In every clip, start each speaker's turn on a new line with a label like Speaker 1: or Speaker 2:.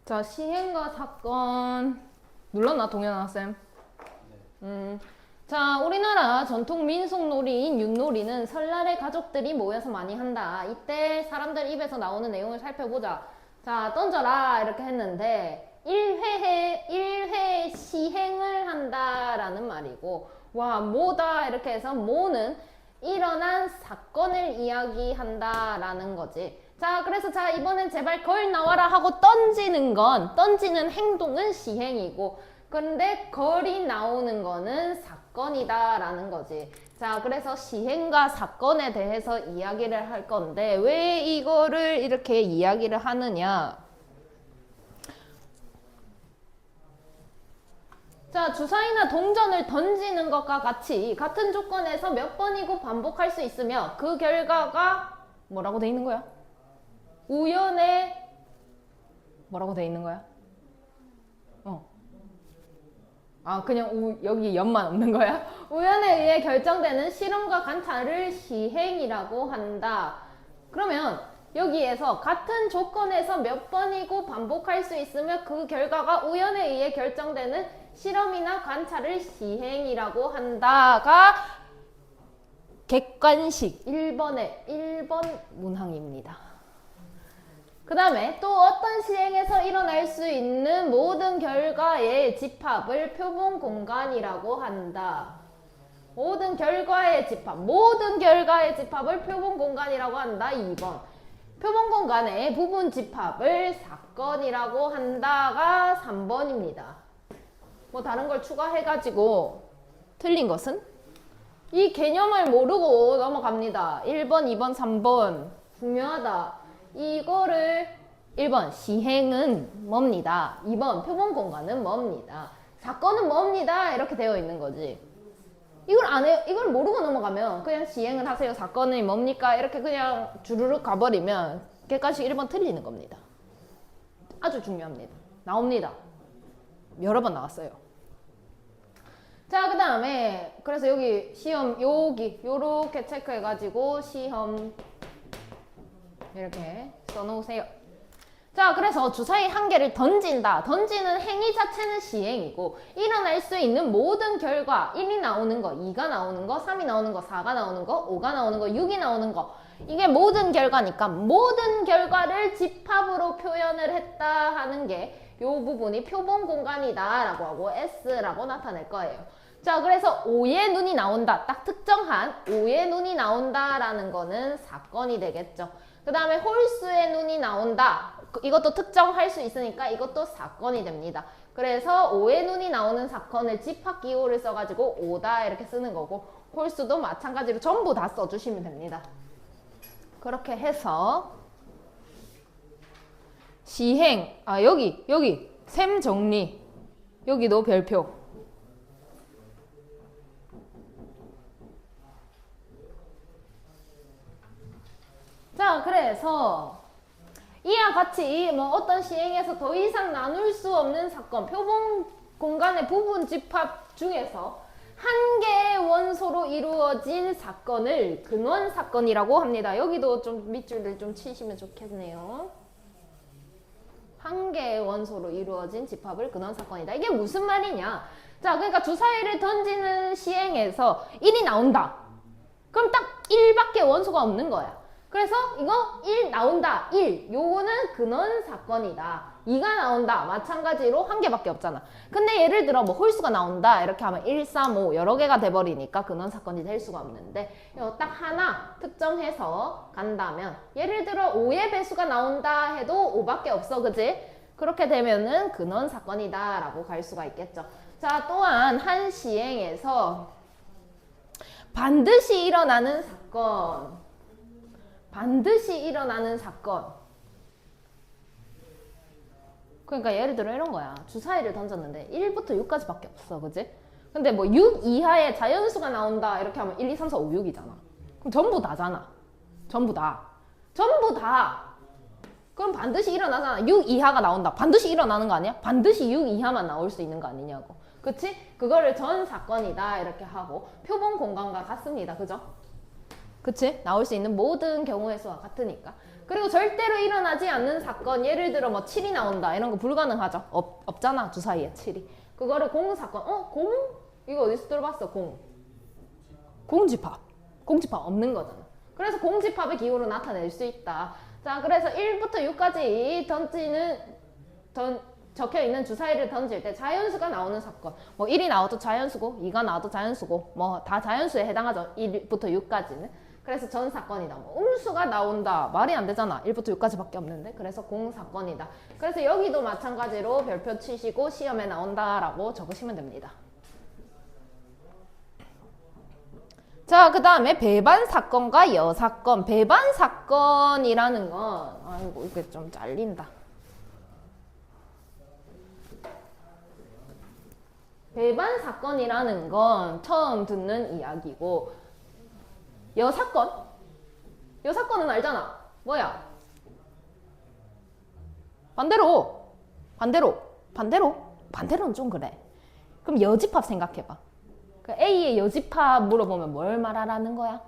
Speaker 1: 자, 시행과 사건 눌렀나 동현아 쌤? 자, 우리나라 전통 민속놀이인 윷놀이는 설날에 가족들이 모여서 많이 한다. 이때 사람들 입에서 나오는 내용을 살펴보자. 자, 던져라 이렇게 했는데 1회 시행을 한다라는 말이고, 와, 뭐다 이렇게 해서 뭐는 일어난 사건을 이야기한다라는 거지. 자, 그래서 자, 이번엔 제발 걸 나와라 하고 던지는 행동은 시행이고, 그런데 걸이 나오는 거는 사건이다라는 거지. 자, 그래서 시행과 사건에 대해서 이야기를 할 건데, 왜 이거를 이렇게 이야기를 하느냐? 자, 주사위나 동전을 던지는 것과 같이 같은 조건에서 몇 번이고 반복할 수 있으며 그 결과가 뭐라고 돼 있는 거야? 우연에 뭐라고 돼 있는 거야? 그냥 여기 연만 없는 거야? 우연에 의해 결정되는 실험과 관찰을 시행이라고 한다. 그러면 여기에서 같은 조건에서 몇 번이고 반복할 수 있으며 그 결과가 우연에 의해 결정되는 실험이나 관찰을 시행이라고 한다가 객관식 1번 문항입니다. 그 다음에 또 어떤 시행에서 일어날 수 있는 모든 결과의 집합을 표본 공간이라고 한다. 모든 결과의 집합을 표본 공간이라고 한다. 2번. 표본 공간의 부분 집합을 사건이라고 한다가 3번입니다. 뭐 다른 걸 추가해가지고 틀린 것은? 이 개념을 모르고 넘어갑니다. 1번, 2번, 3번 중요하다. 이거를 1번 시행은 뭡니다. 2번 표본 공간은 뭡니다. 사건은 뭡니다. 이렇게 되어 있는 거지. 이걸 안 해요. 이걸 모르고 넘어가면 그냥 시행을 하세요. 사건이 뭡니까? 이렇게 그냥 주르륵 가버리면 객관식 1번 틀리는 겁니다. 아주 중요합니다. 나옵니다. 여러 번 나왔어요. 자, 그 다음에 그래서 여기 시험 요렇게 체크해가지고 시험 이렇게 써놓으세요. 자, 그래서 주사위 한 개를 던진다. 던지는 행위 자체는 시행이고 일어날 수 있는 모든 결과 1이 나오는 거, 2가 나오는 거, 3이 나오는 거, 4가 나오는 거, 5가 나오는 거, 6이 나오는 거, 이게 모든 결과니까 모든 결과를 집합으로 표현을 했다 하는 게 요 부분이 표본 공간이다 라고 하고 S라고 나타낼 거예요. 자, 그래서 5의 눈이 나온다. 딱 특정한 5의 눈이 나온다라는 거는 사건이 되겠죠. 그 다음에 홀수의 눈이 나온다. 이것도 특정할 수 있으니까 이것도 사건이 됩니다. 그래서 5의 눈이 나오는 사건을 집합기호를 써가지고 5다 이렇게 쓰는 거고, 홀수도 마찬가지로 전부 다 써주시면 됩니다. 그렇게 해서 시행, 여기 셈 정리, 여기도 별표. 자, 그래서 이와 같이 뭐 어떤 시행에서 더 이상 나눌 수 없는 사건, 표본 공간의 부분 집합 중에서 한 개의 원소로 이루어진 사건을 근원 사건이라고 합니다. 여기도 좀 밑줄을 좀 치시면 좋겠네요. 한 개의 원소로 이루어진 집합을 근원 사건이다. 이게 무슨 말이냐? 자, 그러니까 주사위를 던지는 시행에서 1이 나온다. 그럼 딱 1밖에 원소가 없는 거야. 그래서 이거 1 나온다. 1. 요거는 근원 사건이다. 2가 나온다. 마찬가지로 한 개밖에 없잖아. 근데 예를 들어 뭐 홀수가 나온다. 이렇게 하면 1, 3, 5 여러 개가 돼버리니까 근원 사건이 될 수가 없는데, 이거 딱 하나 특정해서 간다면, 예를 들어 5의 배수가 나온다 해도 5밖에 없어. 그지? 그렇게 되면은 근원 사건이다 라고 갈 수가 있겠죠. 자, 또한 한 시행에서 반드시 일어나는 사건, 그러니까 예를 들어 이런 거야. 주사위를 던졌는데 1부터 6까지밖에 없어. 그지? 근데 뭐 6 이하의 자연수가 나온다 이렇게 하면 1, 2, 3, 4, 5, 6이잖아. 그럼 전부 다잖아. 전부 다. 그럼 반드시 일어나잖아. 6 이하가 나온다. 반드시 일어나는 거 아니야? 반드시 6 이하만 나올 수 있는 거 아니냐고. 그치? 그거를 전 사건이다 이렇게 하고, 표본 공간과 같습니다. 그죠? 그치? 나올 수 있는 모든 경우의 수와 같으니까. 그리고 절대로 일어나지 않는 사건, 예를 들어 뭐 7이 나온다 이런 거 불가능하죠. 없잖아 주사위에 7이. 그거를 공사건. 공? 이거 어디서 들어봤어? 공집합. 공집합 없는 거잖아. 그래서 공집합의 기호로 나타낼 수 있다. 자, 그래서 1부터 6까지 적혀 있는 주사위를 던질 때 자연수가 나오는 사건. 뭐 1이 나와도 자연수고 2가 나와도 자연수고 뭐 다 자연수에 해당하죠. 1부터 6까지는. 그래서 전 사건이다. 뭐 음수가 나온다. 말이 안 되잖아. 1부터 6까지밖에 없는데. 그래서 공사건이다. 그래서 여기도 마찬가지로 별표 치시고 시험에 나온다라고 적으시면 됩니다. 자, 그 다음에 배반 사건과 여사건. 배반 사건이라는 건, 아이고, 이게 좀 잘린다. 배반 사건이라는 건 처음 듣는 이야기고, 여사건? 여사건은 알잖아. 뭐야? 반대로는 좀 그래. 그럼 여집합 생각해봐. A의 여집합 물어보면 뭘 말하라는 거야?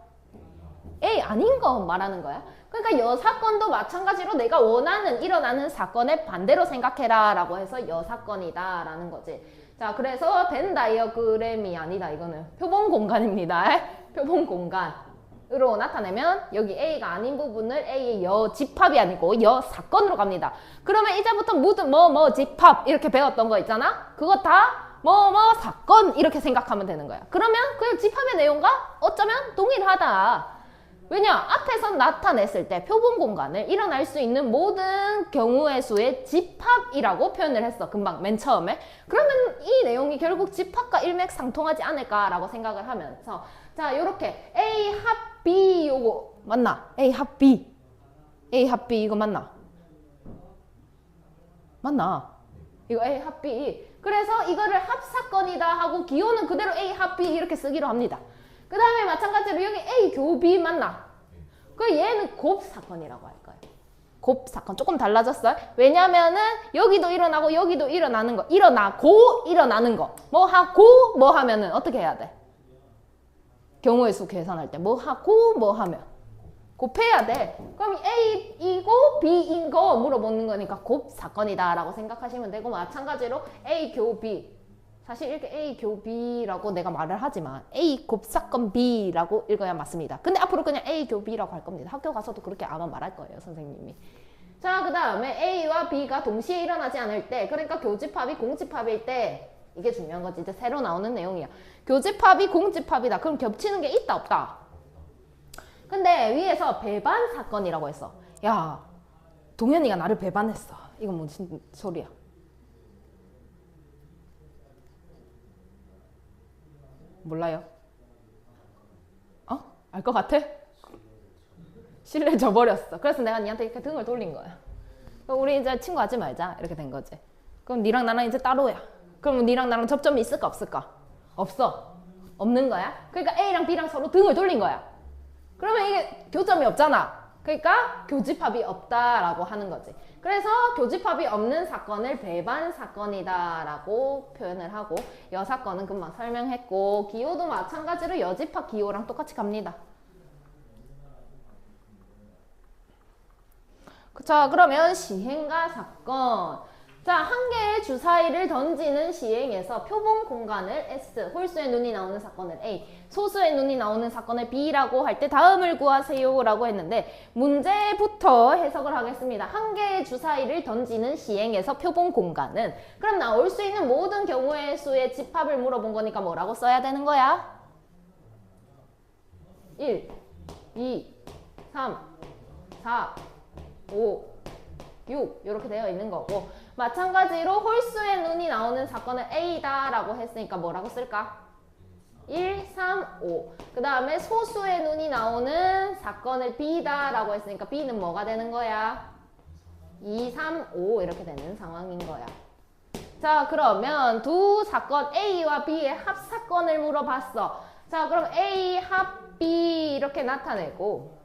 Speaker 1: A 아닌 거 말하는 거야. 그러니까 여사건도 마찬가지로 내가 원하는 일어나는 사건의 반대로 생각해라 라고 해서 여사건이다 라는 거지. 자, 그래서 벤 다이어그램이 아니다. 이거는 표본 공간입니다. 표본 공간으로 나타내면 여기 A가 아닌 부분을 A의 여집합이 아니고 여사건으로 갑니다. 그러면 이제부터 모든 집합 이렇게 배웠던 거 있잖아? 그거 다 사건 이렇게 생각하면 되는 거야. 그러면 그 집합의 내용과 어쩌면 동일하다. 왜냐? 앞에서 나타냈을 때 표본 공간을 일어날 수 있는 모든 경우의 수의 집합이라고 표현을 했어. 금방 맨 처음에. 그러면 이 내용이 결국 집합과 일맥상통하지 않을까라고 생각을 하면서 자, 요렇게 A 합 B 요거 맞나? A 합 B 이거 맞나? 이거 A 합 B. 그래서 이거를 합사건이다 하고 기호는 그대로 A 합 B 이렇게 쓰기로 합니다. 그 다음에 마찬가지로 여기 A 교비 맞나? 그 얘는 곱사건이라고 할 거예요. 곱사건. 조금 달라졌어요. 왜냐면은 여기도 일어나고 여기도 일어나는 거. 일어나는 거. 뭐 하고 뭐 하면은 어떻게 해야 돼? 경우의 수 계산할 때 뭐 하고 뭐 하면 곱해야 돼. 그럼 A이고 B인 거 물어보는 거니까 곱사건이다 라고 생각하시면 되고 마찬가지로 A 교 B 사실 이렇게 A 교 B라고 내가 말을 하지만 A 곱사건 B라고 읽어야 맞습니다. 근데 앞으로 그냥 A 교 B라고 할 겁니다. 학교 가서도 그렇게 아마 말할 거예요. 선생님이. 자, 그 다음에 A와 B가 동시에 일어나지 않을 때 그러니까 교집합이 공집합일 때 이게 중요한 거지. 이제 새로 나오는 내용이야. 교집합이 공집합이다. 그럼 겹치는 게 있다 없다? 근데 위에서 배반 사건이라고 했어. 야, 동현이가 나를 배반했어. 이건 무슨 소리야? 몰라요? 알 것 같아? 신뢰 져버렸어. 그래서 내가 니한테 이렇게 등을 돌린 거야. 그럼 우리 이제 친구 하지 말자. 이렇게 된 거지. 그럼 니랑 나랑 이제 따로야. 그럼 니랑 나랑 접점이 있을까 없을까? 없어. 없는 거야. 그러니까 A랑 B랑 서로 등을 돌린 거야. 그러면 이게 교점이 없잖아. 그러니까 교집합이 없다라고 하는 거지. 그래서 교집합이 없는 사건을 배반 사건이다라고 표현을 하고 여사건은 금방 설명했고 기호도 마찬가지로 여집합 기호랑 똑같이 갑니다. 자, 그러면 시행과 사건. 자, 한 개의 주사위를 던지는 시행에서 표본 공간을 S, 홀수의 눈이 나오는 사건을 A, 소수의 눈이 나오는 사건을 B라고 할 때 다음을 구하세요 라고 했는데 문제부터 해석을 하겠습니다. 한 개의 주사위를 던지는 시행에서 표본 공간은 그럼 나올 수 있는 모든 경우의 수의 집합을 물어본 거니까 뭐라고 써야 되는 거야? 1, 2, 3, 4, 5, 6 이렇게 되어 있는 거고 마찬가지로 홀수의 눈이 나오는 사건은 A다 라고 했으니까 뭐라고 쓸까? 1, 3, 5. 그 다음에 소수의 눈이 나오는 사건을 B다 라고 했으니까 B는 뭐가 되는 거야? 2, 3, 5 이렇게 되는 상황인 거야. 자, 그러면 두 사건 A와 B의 합사건을 물어봤어. 자, 그럼 A 합 B 이렇게 나타내고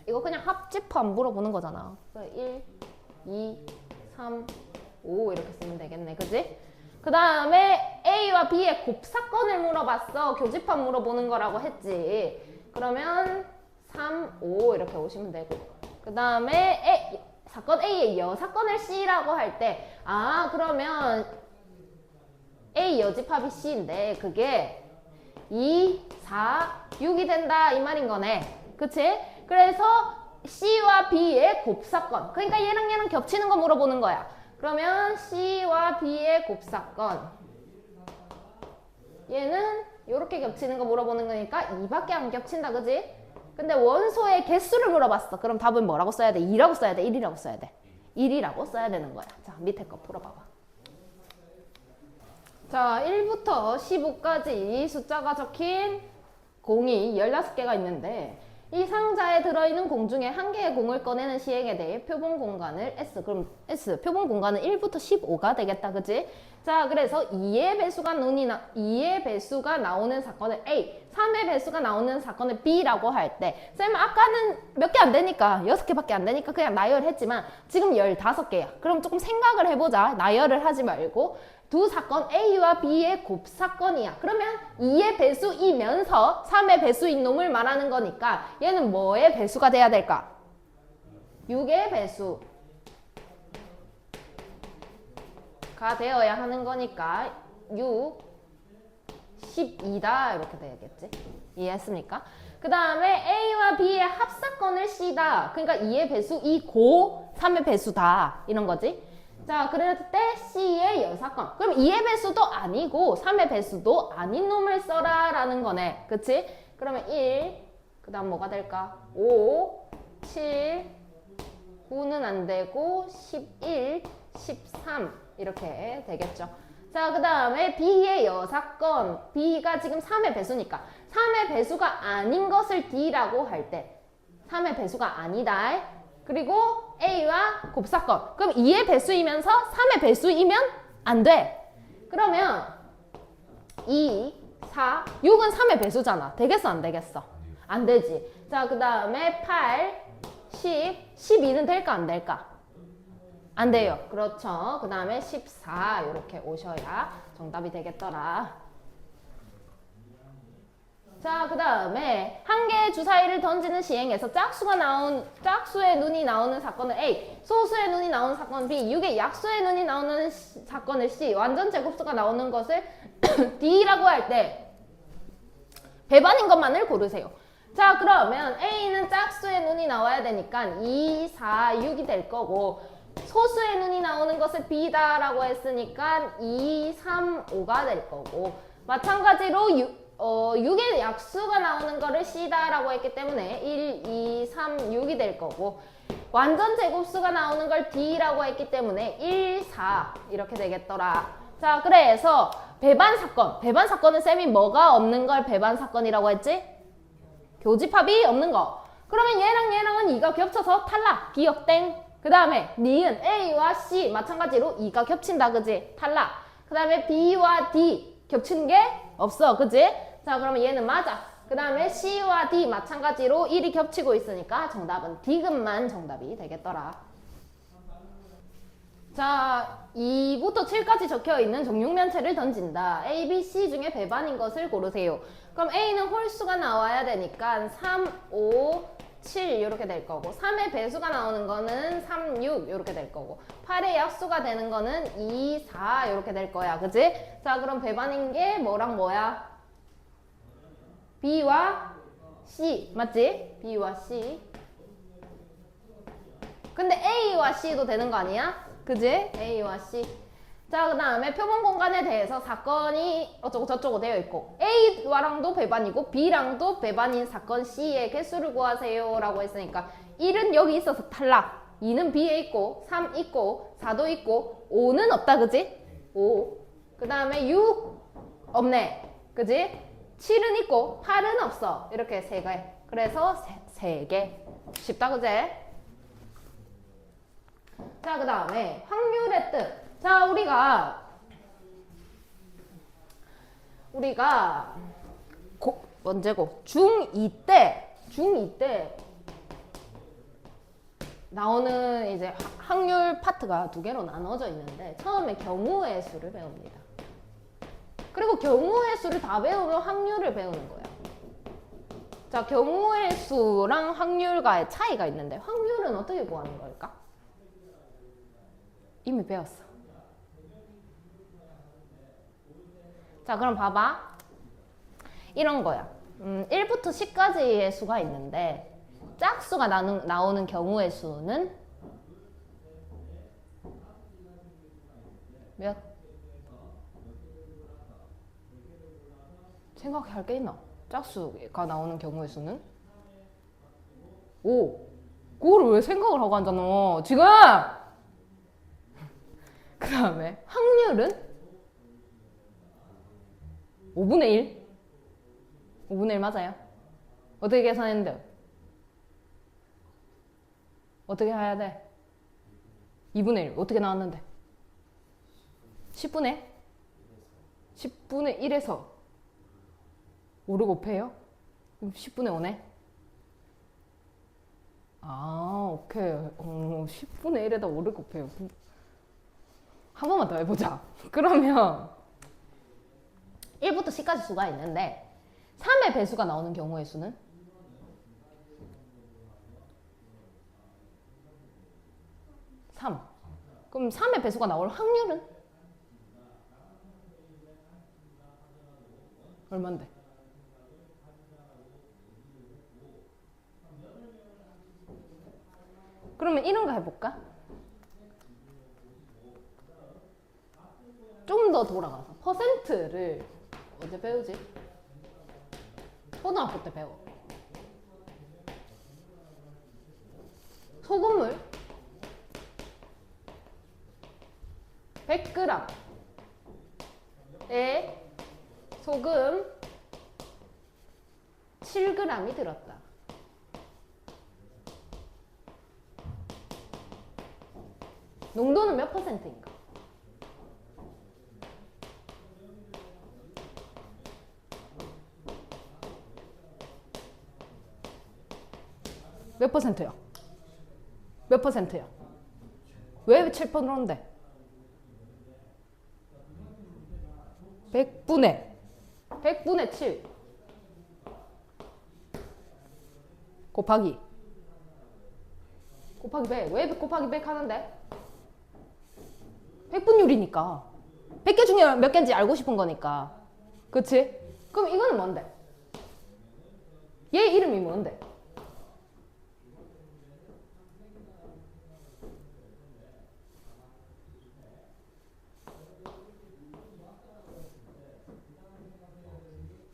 Speaker 1: 이거 그냥 합집합 물어보는 거잖아. 1, 2, 3, 5 이렇게 쓰면 되겠네. 그지? 그 다음에 A와 B의 곱사건을 물어봤어. 교집합 물어보는 거라고 했지. 그러면 3, 5 이렇게 오시면 되고 그 다음에 사건 A의 여사건을 C라고 할 때, 그러면 A 여집합이 C인데 그게 2, 4, 6이 된다 이 말인 거네. 그치? 그래서 C와 B의 곱사건. 그러니까 얘랑 겹치는 거 물어보는 거야. 그러면 C와 B의 곱사건. 얘는 이렇게 겹치는 거 물어보는 거니까 2밖에 안 겹친다, 그지? 근데 원소의 개수를 물어봤어. 그럼 답은 뭐라고 써야 돼? 2라고 써야 돼? 1이라고 써야 돼? 1이라고 써야 되는 거야. 자, 밑에 거 풀어봐봐. 자, 1부터 15까지 숫자가 적힌 공이 16개가 있는데 이 상자에 들어있는 공 중에 한 개의 공을 꺼내는 시행에 대해 표본 공간을 S. 그럼 S, 표본 공간은 1부터 15가 되겠다, 그지? 자, 그래서 2의 배수가 나오는 사건을 A, 3의 배수가 나오는 사건을 B라고 할 때, 쌤 아까는 몇 개 안 되니까 6개밖에 안 되니까 그냥 나열했지만 지금 15개야. 그럼 조금 생각을 해보자. 나열을 하지 말고 두 사건 A와 B의 곱사건이야. 그러면 2의 배수이면서 3의 배수인 놈을 말하는 거니까 얘는 뭐의 배수가 돼야 될까? 6의 배수가 되어야 하는 거니까 6, 12다 이렇게 되겠지. 이해했습니까? 그 다음에 A와 B의 합사건을 C다. 그러니까 2의 배수이고 3의 배수다 이런 거지. 자, 그럴 때 C의 여사건. 그럼 2의 배수도 아니고 3의 배수도 아닌 놈을 써라 라는 거네. 그치? 그러면 1, 그 다음 뭐가 될까? 5, 7, 9는 안 되고 11, 13 이렇게 되겠죠. 자, 그 다음에 B의 여사건. B가 지금 3의 배수니까 3의 배수가 아닌 것을 D라고 할 때 3의 배수가 아니다. 그리고 A와 곱사건. 그럼 2의 배수이면서 3의 배수이면 안 돼. 그러면 2, 4, 6은 3의 배수잖아. 되겠어, 안 되겠어? 안 되지. 자, 그 다음에 8, 10, 12는 될까, 안 될까? 안 돼요. 그렇죠. 그 다음에 14 이렇게 오셔야 정답이 되겠더라. 자, 그 다음에 한 개의 주사위를 던지는 시행에서 짝수의 눈이 나오는 사건을 A, 소수의 눈이 나오는 사건을 B, 6의 약수의 눈이 나오는 사건을 C, 완전 제곱수가 나오는 것을 D라고 할 때 배반인 것만을 고르세요. 자, 그러면 A는 짝수의 눈이 나와야 되니까 2, 4, 6이 될 거고 소수의 눈이 나오는 것을 B다라고 했으니까 2, 3, 5가 될 거고 마찬가지로 6의 약수가 나오는 거를 C다라고 했기 때문에 1, 2, 3, 6이 될 거고 완전 제곱수가 나오는 걸 D라고 했기 때문에 1, 4 이렇게 되겠더라. 자, 그래서 배반 사건은 쌤이 뭐가 없는 걸 배반 사건이라고 했지? 교집합이 없는 거. 그러면 얘랑은 2가 겹쳐서 탈락, 기억 땡. 그 다음에 니은 A와 C 마찬가지로 2가 겹친다, 그지? 탈락. 그 다음에 B와 D 겹치는 게 없어, 그지? 자, 그러면 얘는 맞아. 그 다음에 C와 D 마찬가지로 1이 겹치고 있으니까 정답은 D금만 정답이 되겠더라. 자, 2부터 7까지 적혀있는 정육면체를 던진다. A, B, C 중에 배반인 것을 고르세요. 그럼 A는 홀수가 나와야 되니까 3, 5, 7 이렇게 될 거고 3의 배수가 나오는 거는 3, 6 이렇게 될 거고 8의 약수가 되는 거는 2, 4 이렇게 될 거야. 그치? 자, 그럼 배반인 게 뭐랑 뭐야? B와 C 맞지? B와 C. 근데 A와 C도 되는 거 아니야? 그지? A와 C. 자, 그 다음에 표본 공간에 대해서 사건이 어쩌고 저쩌고 되어 있고 A랑도 배반이고 B랑도 배반인 사건 C의 개수를 구하세요 라고 했으니까 1은 여기 있어서 탈락, 2는 B에 있고 3 있고 4도 있고 5는 없다, 그지? 5. 그 다음에 6 없네, 그지? 7은 있고 8은 없어. 이렇게 3개. 그래서 3개. 쉽다, 그지? 자, 그 다음에 확률의 뜻. 자, 우리가 언제고? 중2 때 나오는 이제 확률 파트가 2개로 나눠져 있는데 처음에 경우의 수를 배웁니다. 그리고 경우의 수를 다 배우면 확률을 배우는 거야. 자, 경우의 수랑 확률과의 차이가 있는데 확률은 어떻게 구하는 걸까? 이미 배웠어. 자, 그럼 봐봐. 이런 거야. 1부터 10까지의 수가 있는데 짝수가 나오는 경우의 수는 몇? 생각할 게 있나? 짝수가 나오는 경우의 수는 5. 그거를 왜 생각을 하고 앉았노? 지금! 그 다음에 확률은 5분의 1. 5분의 1 맞아요? 어떻게 계산했는데? 어떻게 해야 돼? 2분의 1 어떻게 나왔는데? 10분의 1에서 5를 곱해요? 10분의 5네? 아, 오케이. 10분의 1에다 5를 곱해요. 한 번만 더 해보자. 그러면 1부터 10까지 수가 있는데 3의 배수가 나오는 경우의 수는? 3. 그럼 3의 배수가 나올 확률은? 얼만데? 그러면 이런 거 해볼까? 좀 더 돌아가서 퍼센트를 언제 배우지? 초등학교 때 배워. 소금물 100g에 소금 7g이 들었다. 농도는 몇 퍼센트인가? 몇 퍼센트요? 몇 퍼센트요? 왜 7%인데? 100분의 7 곱하기 100. 왜 곱하기 100 하는데? 100분율이니까 100개 중에 몇 개인지 알고 싶은 거니까. 그치? 그럼 이거는 뭔데? 얘 이름이 뭔데?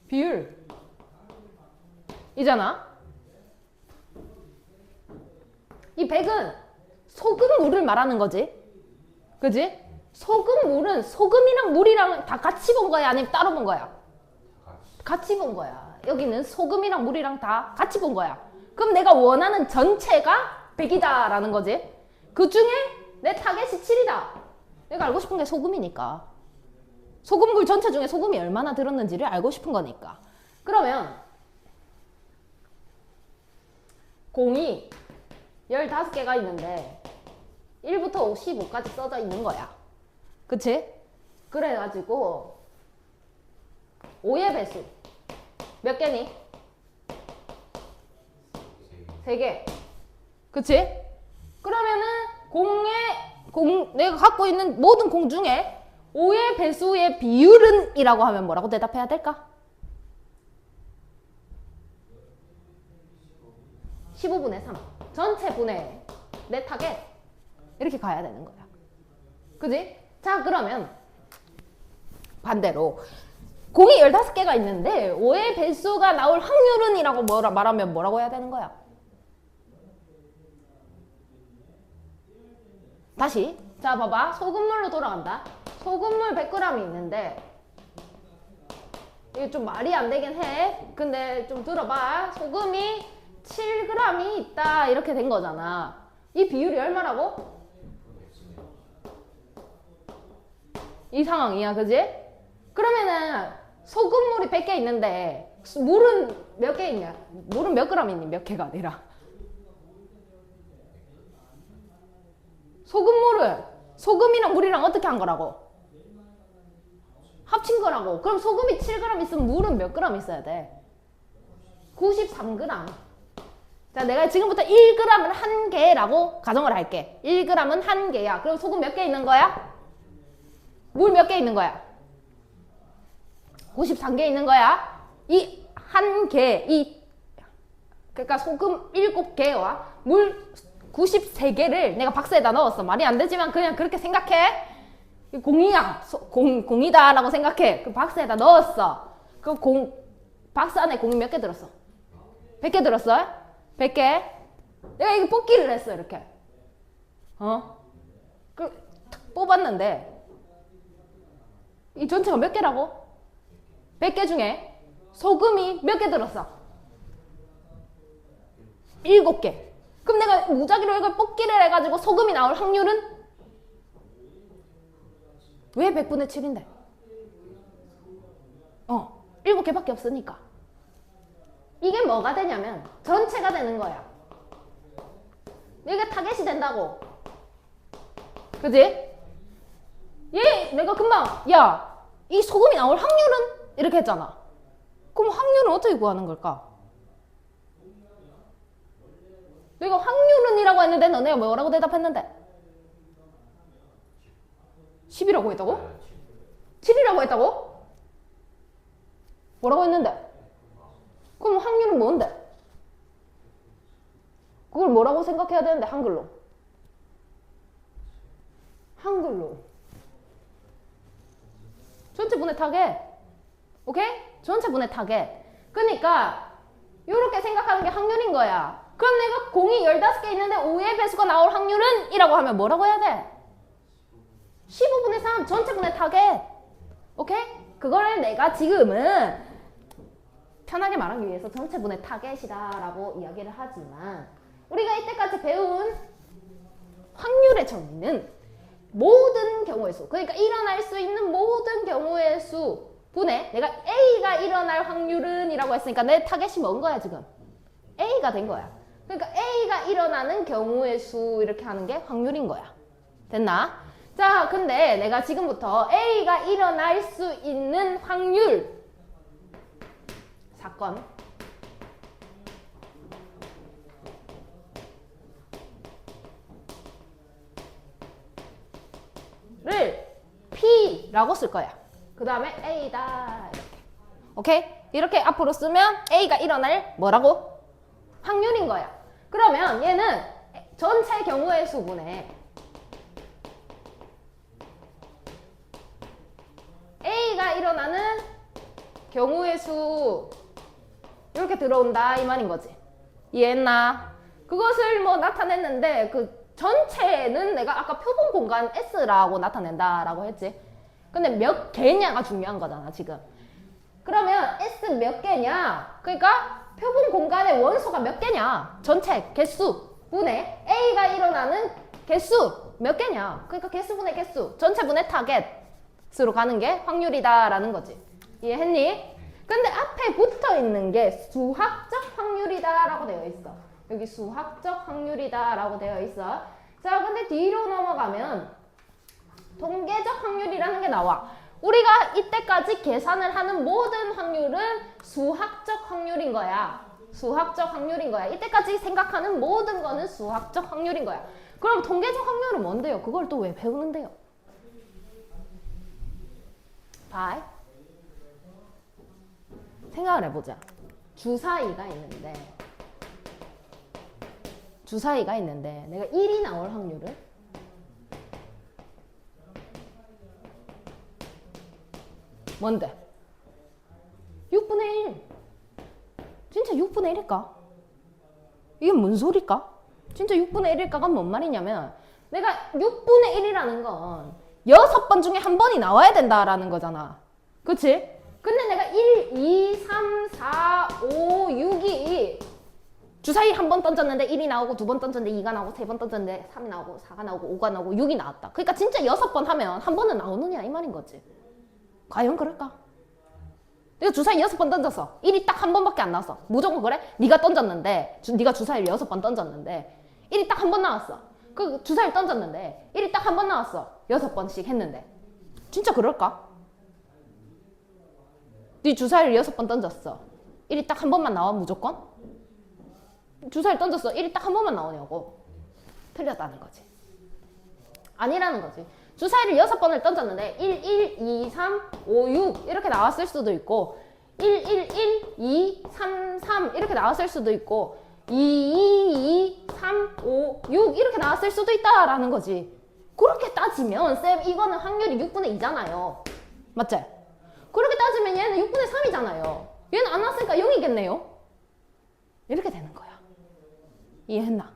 Speaker 1: 비율 이잖아. 이 100은 소금물을 말하는 거지. 그지? 소금물은 소금이랑 물이랑 다 같이 본 거야? 아니면 따로 본 거야? 같이 본 거야. 여기는 소금이랑 물이랑 다 같이 본 거야. 그럼 내가 원하는 전체가 100이다 라는 거지. 그 중에 내 타겟이 7이다. 내가 알고 싶은 게 소금이니까. 소금물 전체 중에 소금이 얼마나 들었는지를 알고 싶은 거니까. 그러면 공이 15개가 있는데 1부터 15까지 써져 있는 거야. 그치? 그래가지고 5의 배수 몇 개니? 3개. 그치? 그러면은 내가 갖고 있는 모든 공 중에 5의 배수의 비율은? 이라고 하면 뭐라고 대답해야 될까? 15분의 3 전체 분의 내 타겟 이렇게 가야 되는 거야. 그지? 자, 그러면 반대로 공이 15개가 있는데 5의 배수가 나올 확률은? 이라고 말하면 뭐라고 해야 되는 거야? 다시 자, 봐봐. 소금물로 돌아간다. 소금물 100g이 있는데 이게 좀 말이 안 되긴 해. 근데 좀 들어봐. 소금이 7g이 있다 이렇게 된 거잖아. 이 비율이 얼마라고? 이 상황이야. 그지? 그러면은 소금물이 100개 있는데 물은 몇 개 있냐? 물은 몇 g 있니? 몇 개가 아니라 소금이랑 물이랑 어떻게 한 거라고? 합친 거라고. 그럼 소금이 7g 있으면 물은 몇 g 있어야 돼? 93g. 자, 내가 지금부터 1g은 한 개라고 가정을 할게. 1g은 한 개야. 그럼 소금 몇 개 있는 거야? 물 몇 개 있는 거야? 93개 있는 거야. 이 한 개, 그러니까 소금 7개와 물 93개를 내가 박스에다 넣었어. 말이 안 되지만 그냥 그렇게 생각해. 공이야. 공이다라고 생각해. 그 박스에다 넣었어. 그 박스 안에 공이 몇 개 들었어? 100개 들었어? 100개? 내가 이거 뽑기를 했어, 이렇게. 탁 뽑았는데, 이 전체가 몇 개라고? 100개 중에 소금이 몇 개 들었어? 7개. 그럼 내가 무작위로 이걸 뽑기를 해가지고 소금이 나올 확률은? 왜 100분의 7인데? 7개밖에 없으니까. 이게 뭐가 되냐면 전체가 되는 거야. 이게 타겟이 된다고. 그지? 내가 금방 이 소금이 나올 확률은? 이렇게 했잖아. 그럼 확률은 어떻게 구하는 걸까? 내가 확률은이라고 했는데 너네가 뭐라고 대답했는데? 10이라고 했다고? 7이라고 했다고? 뭐라고 했는데? 그럼 확률은 뭔데? 그걸 뭐라고 생각해야 되는데, 한글로? 전체 분의 타겟. 오케이? 전체 분의 타겟. 그러니까 이렇게 생각하는 게 확률인 거야. 그럼 내가 공이 15개 있는데 5의 배수가 나올 확률은? 이라고 하면 뭐라고 해야 돼? 15분의 3 전체 분의 타겟. 오케이? 그거를 내가 지금은 편하게 말하기 위해서 전체 분의 타겟이다 라고 이야기를 하지만 우리가 이때까지 배운 확률의 정의는 모든 경우의 수, 그러니까 일어날 수 있는 모든 경우의 수 분의 내가 A가 일어날 확률은 이라고 했으니까 내 타겟이 뭔 거야 지금? A가 된 거야. 그러니까 A가 일어나는 경우의 수 이렇게 하는 게 확률인 거야. 됐나? 자, 근데 내가 지금부터 A가 일어날 수 있는 확률 사건 를 P라고 쓸 거야. 그 다음에 A다 이렇게. 오케이? 이렇게 앞으로 쓰면 A가 일어날 뭐라고? 확률인 거야. 그러면 얘는 전체 경우의 수분에 A가 일어나는 경우의 수 이렇게 들어온다 이 말인 거지. 이해했나? 그것을 뭐 나타냈는데 그 전체는 내가 아까 표본 공간 S라고 나타낸다라고 했지. 근데 몇 개냐가 중요한 거잖아 지금. 그러면 S 몇 개냐? 그러니까 표본 공간의 원소가 몇 개냐? 전체 개수 분의 A가 일어나는 개수 몇 개냐? 그러니까 개수 분의 개수 전체 분의 타겟으로 가는 게 확률이다라는 거지. 이해했니? 근데 앞에 붙어 있는 게 수학적 확률이다라고 되어 있어. 여기 수학적 확률이다라고 되어 있어. 자, 근데 뒤로 넘어가면 통계적 확률이라는 게 나와. 우리가 이때까지 계산을 하는 모든 확률은 수학적 확률인 거야. 수학적 확률인 거야. 이때까지 생각하는 모든 거는 수학적 확률인 거야. 그럼 통계적 확률은 뭔데요? 그걸 또 왜 배우는데요? 바이. 생각을 해보자. 주사위가 있는데 내가 1이 나올 확률은? 뭔데? 6분의 1. 진짜 6분의 1일까? 이게 뭔 소리일까? 진짜 6분의 1일까가 뭔 말이냐면 내가 6분의 1이라는 건 6번 중에 한 번이 나와야 된다라는 거잖아. 그치? 근데 내가 1, 2, 3, 4, 5, 6이 주사위 한 번 던졌는데 1이 나오고 2번 던졌는데 2가 나오고 3번 던졌는데 3이 나오고 4가 나오고 5가 나오고 6이 나왔다. 그러니까 진짜 6번 하면 한 번은 나오느냐 이 말인 거지. 과연 그럴까? 내가 주사위 6번 던졌어. 1이 딱 한 번밖에 안 나왔어. 무조건 그래? 네가 던졌는데 네가 주사위를 6번 던졌는데 1이 딱 한 번 나왔어. 그 주사위를 던졌는데 1이 딱 한 번 나왔어. 6번씩 했는데 진짜 그럴까? 네 주사위를 6번 던졌어. 1이 딱 한 번만 나와 무조건? 주사위를 던졌어. 1이 딱 한 번만 나오냐고. 틀렸다는 거지. 아니라는 거지. 주사위를 6번을 던졌는데 1, 1, 2, 3, 5, 6 이렇게 나왔을 수도 있고 1, 1, 1, 2, 3, 3 이렇게 나왔을 수도 있고 2, 2, 2, 3, 5, 6 이렇게 나왔을 수도 있다라는 거지. 그렇게 따지면 쌤 이거는 확률이 6분의 2잖아요. 맞지? 그렇게 따지면 얘는 6분의 3이잖아요. 얘는 안 나왔으니까 0이겠네요. 이렇게 되는 거야. 이해했나?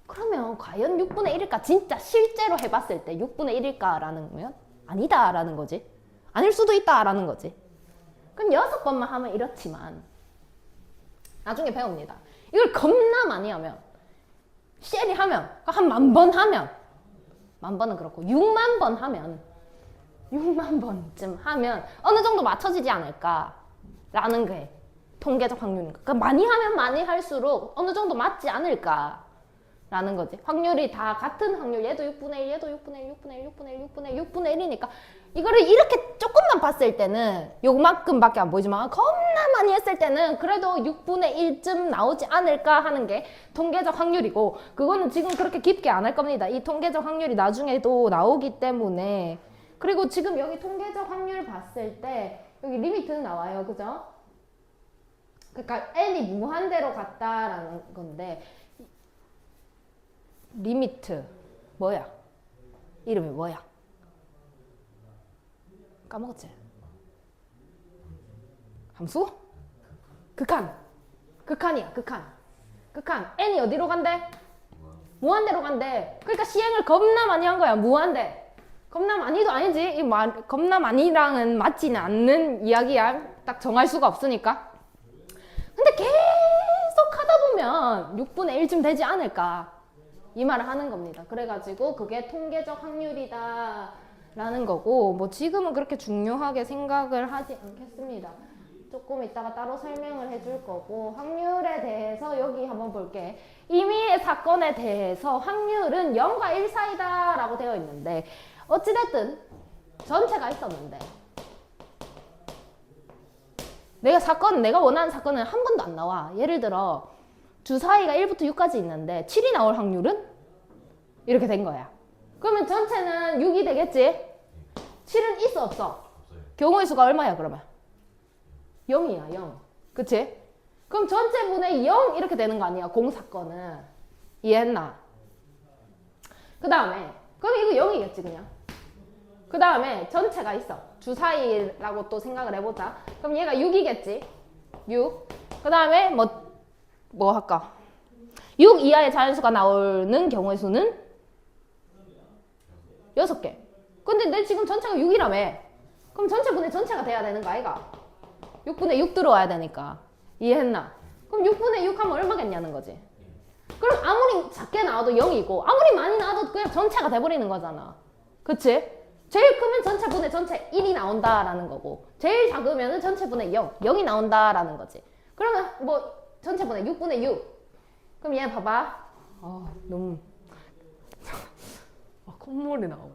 Speaker 1: 그러면 과연 6분의 1일까? 진짜 실제로 해봤을 때 6분의 1일까라는 거면 아니다라는 거지. 아닐 수도 있다라는 거지. 그럼 6번만 하면 이렇지만 나중에 배웁니다. 이걸 겁나 많이 하면 쉐리 하면 한 10,000번 하면 10,000번은 그렇고 60,000번 하면 60,000번쯤 하면 어느 정도 맞춰지지 않을까라는 게 통계적 확률이니까. 그러니까 많이 하면 많이 할수록 어느 정도 맞지 않을까라는 거지. 확률이 다 같은 확률, 얘도 6분의 1, 얘도 6분의 1, 6분의 1, 6분의 1, 6분의 1, 6분의 1이니까 이거를 이렇게 조금만 봤을 때는 요만큼밖에 안 보이지만 겁나 많이 했을 때는 그래도 6분의 1쯤 나오지 않을까 하는 게 통계적 확률이고, 그거는 지금 그렇게 깊게 안 할 겁니다. 이 통계적 확률이 나중에도 나오기 때문에. 그리고 지금 여기 통계적 확률 봤을 때 여기 리미트는 나와요. 그죠? 그러니까 n이 무한대로 갔다라는 건데 리미트 뭐야? 이름이 뭐야? 까먹었지? 함수? 극한이야. 극한 n이 어디로 간대? 무한대로 간대. 그러니까 시행을 겁나 많이 한 거야. 무한대. 겁나 많이도 아니지. 겁나 많이랑은 맞지는 않는 이야기야. 딱 정할 수가 없으니까. 근데 계속 하다 보면 6분의 1쯤 되지 않을까 이 말을 하는 겁니다. 그래가지고 그게 통계적 확률이다 라는 거고, 뭐 지금은 그렇게 중요하게 생각을 하지 않겠습니다. 조금 이따가 따로 설명을 해줄 거고, 확률에 대해서 여기 한번 볼게. 임의의 사건에 대해서 확률은 0과 1 사이다 라고 되어 있는데, 어찌됐든 전체가 있었는데 내가 원하는 사건은 한 번도 안 나와. 예를 들어 주사위가 1부터 6까지 있는데 7이 나올 확률은? 이렇게 된 거야. 그러면 전체는 6이 되겠지? 7은 있어 없어? 경우의 수가 얼마야 그러면? 0이야 0. 그치? 그럼 전체분의 0 이렇게 되는 거 아니야 공사건은. 이해했나? 그 다음에 그럼 이거 0이겠지 그냥. 그 다음에 전체가 있어. 주사위라고 또 생각을 해보자. 그럼 얘가 6이겠지? 6. 그 다음에 뭐 할까? 6 이하의 자연수가 나오는 경우의 수는 6개. 근데 내 지금 전체가 6이라며. 그럼 전체분의 전체가 돼야 되는 거 아이가? 6분의 6 들어와야 되니까. 이해했나? 그럼 6분의 6 하면 얼마겠냐는 거지. 그럼 아무리 작게 나와도 0이고 아무리 많이 나와도 그냥 전체가 돼버리는 거잖아. 그치? 제일 크면 전체분의 전체 1이 나온다라는 거고, 제일 작으면 전체분의 0이 나온다라는 거지. 그러면 뭐 전체분의 6분의 6. 그럼 얘 봐봐. 너무 콧물이 나오네.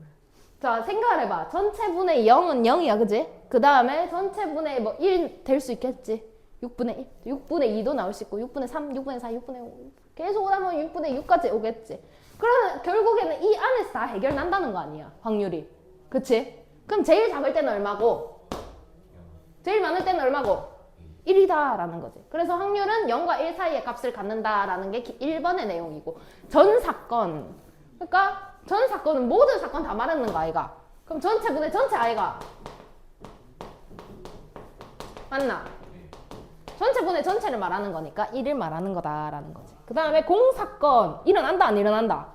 Speaker 1: 자, 생각을 해봐. 전체분의 0은 0이야, 그지? 그 다음에 전체분의 1 될 수 있겠지. 6분의 1, 6분의 2도 나올 수 있고 6분의 3, 6분의 4, 6분의 5 계속 오다 보면 6분의 6까지 오겠지. 그러면 결국에는 이 안에서 다 해결난다는 거 아니야, 확률이. 그치? 그럼 제일 작을 때는 얼마고? 제일 많을 때는 얼마고? 1이다 라는 거지. 그래서 확률은 0과 1 사이의 값을 갖는다 라는 게 1번의 내용이고, 전 사건, 그러니까 전 사건은 모든 사건 다 말하는 거 아이가? 그럼 전체분의 전체 아이가? 맞나? 전체분의 전체를 말하는 거니까 1을 말하는 거다라는 거지. 그 다음에 공사건 일어난다 안 일어난다?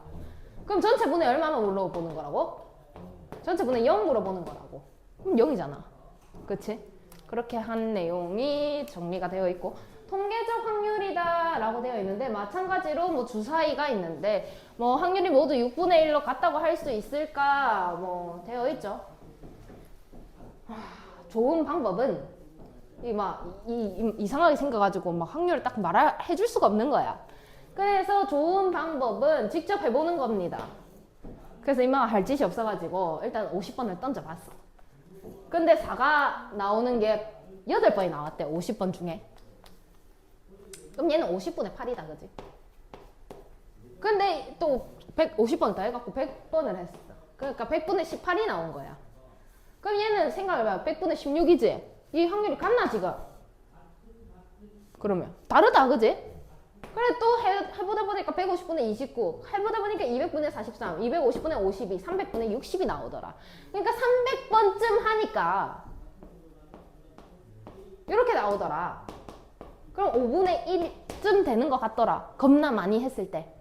Speaker 1: 그럼 전체분의 얼마만 물어보는 거라고? 전체분의 0 물어보는 거라고. 그럼 0이잖아. 그치? 그렇게 한 내용이 정리가 되어 있고, 통계적 확률이다 라고 되어 있는데, 마찬가지로 뭐 주사위가 있는데 뭐 확률이 모두 6분의 1로 같다고 할 수 있을까 뭐 되어 있죠. 좋은 방법은 이상하게 생겨가지고 막 확률을 딱 해줄 수가 없는 거야. 그래서 좋은 방법은 직접 해보는 겁니다. 그래서 이마가 할 짓이 없어가지고 일단 50번을 던져봤어. 근데 4가 나오는 게 8번이 나왔대. 50번 중에. 그럼 얘는 50분의 8이다. 그지? 근데 또 150번 더 해갖고 100번을 했어. 그러니까 100분의 18이 나온 거야. 그럼 얘는 생각해봐요. 100분의 16이지? 이 확률이 같나 지금? 그러면 다르다. 그지? 그래 또 해보다 보니까 150분의 29, 해보다 보니까 200분의 43, 250분의 52, 300분의 60이 나오더라. 그러니까 300번쯤 하니까 이렇게 나오더라. 그럼 5분의 1쯤 되는 것 같더라. 겁나 많이 했을 때.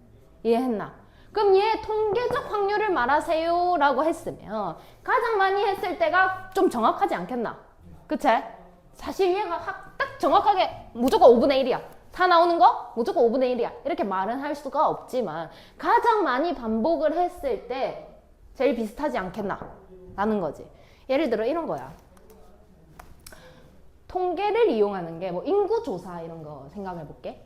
Speaker 1: 이해했나? 그럼 얘 통계적 확률을 말하세요 라고 했으면 가장 많이 했을 때가 좀 정확하지 않겠나? 그치? 사실 얘가 딱 정확하게 무조건 5분의 1이야. 다 나오는 거 무조건 5분의 1이야. 이렇게 말은 할 수가 없지만 가장 많이 반복을 했을 때 제일 비슷하지 않겠나? 라는 거지. 예를 들어 이런 거야. 통계를 이용하는 게 뭐 인구조사 이런 거 생각해 볼게.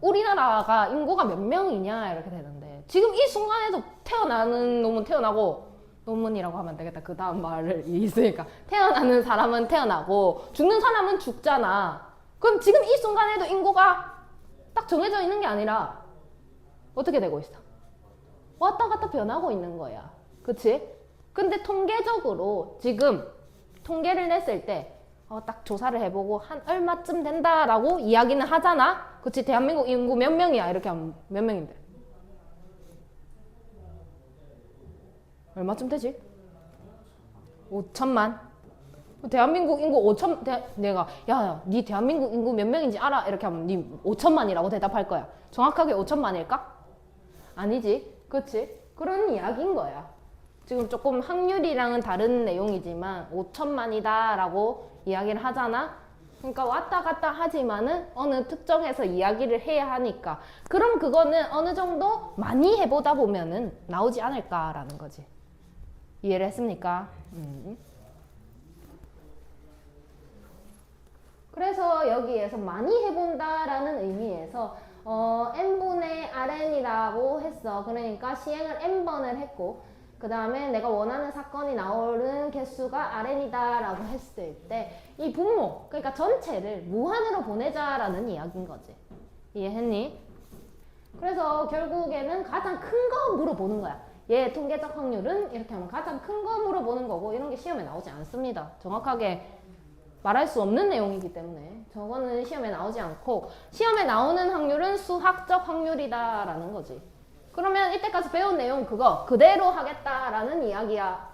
Speaker 1: 우리나라가 인구가 몇 명이냐 이렇게 되는데 지금 이 순간에도 태어나는 놈은 태어나고 논문이라고 하면 되겠다. 그 다음 말을 있으니까 태어나는 사람은 태어나고 죽는 사람은 죽잖아. 그럼 지금 이 순간에도 인구가 딱 정해져 있는 게 아니라 어떻게 되고 있어? 왔다 갔다 변하고 있는 거야. 그치? 근데 통계적으로 지금 통계를 냈을 때 딱 조사를 해보고 한 얼마쯤 된다라고 이야기는 하잖아. 그치? 대한민국 인구 몇 명이야? 이렇게 하면 몇 명인데? 얼마쯤 되지? 5천만? 대한민국 인구 5천, 내가, 야, 니 대한민국 인구 몇 명인지 알아? 이렇게 하면 니 5천만이라고 대답할 거야. 정확하게 5천만일까? 아니지. 그치? 그런 이야기인 거야. 지금 조금 확률이랑은 다른 내용이지만 5천만이다 라고 이야기를 하잖아. 그러니까 왔다 갔다 하지만은 어느 특정에서 이야기를 해야 하니까 그럼 그거는 어느 정도 많이 해보다 보면은 나오지 않을까라는 거지. 이해를 했습니까? 그래서 여기에서 많이 해본다라는 의미에서 n분의 rn이라고 했어. 그러니까 시행을 n번을 했고 그 다음에 내가 원하는 사건이 나오는 개수가 rn이다 라고 했을 때 이 분모, 그러니까 전체를 무한으로 보내자라는 이야기인 거지. 이해했니? 그래서 결국에는 가장 큰 거 물어보는 거야. 얘 통계적 확률은 이렇게 하면 가장 큰 거 물어보는 거고 이런 게 시험에 나오지 않습니다. 정확하게 말할 수 없는 내용이기 때문에 저거는 시험에 나오지 않고 시험에 나오는 확률은 수학적 확률이다 라는 거지. 그러면 이때까지 배운 내용 그거 그대로 하겠다라는 이야기야.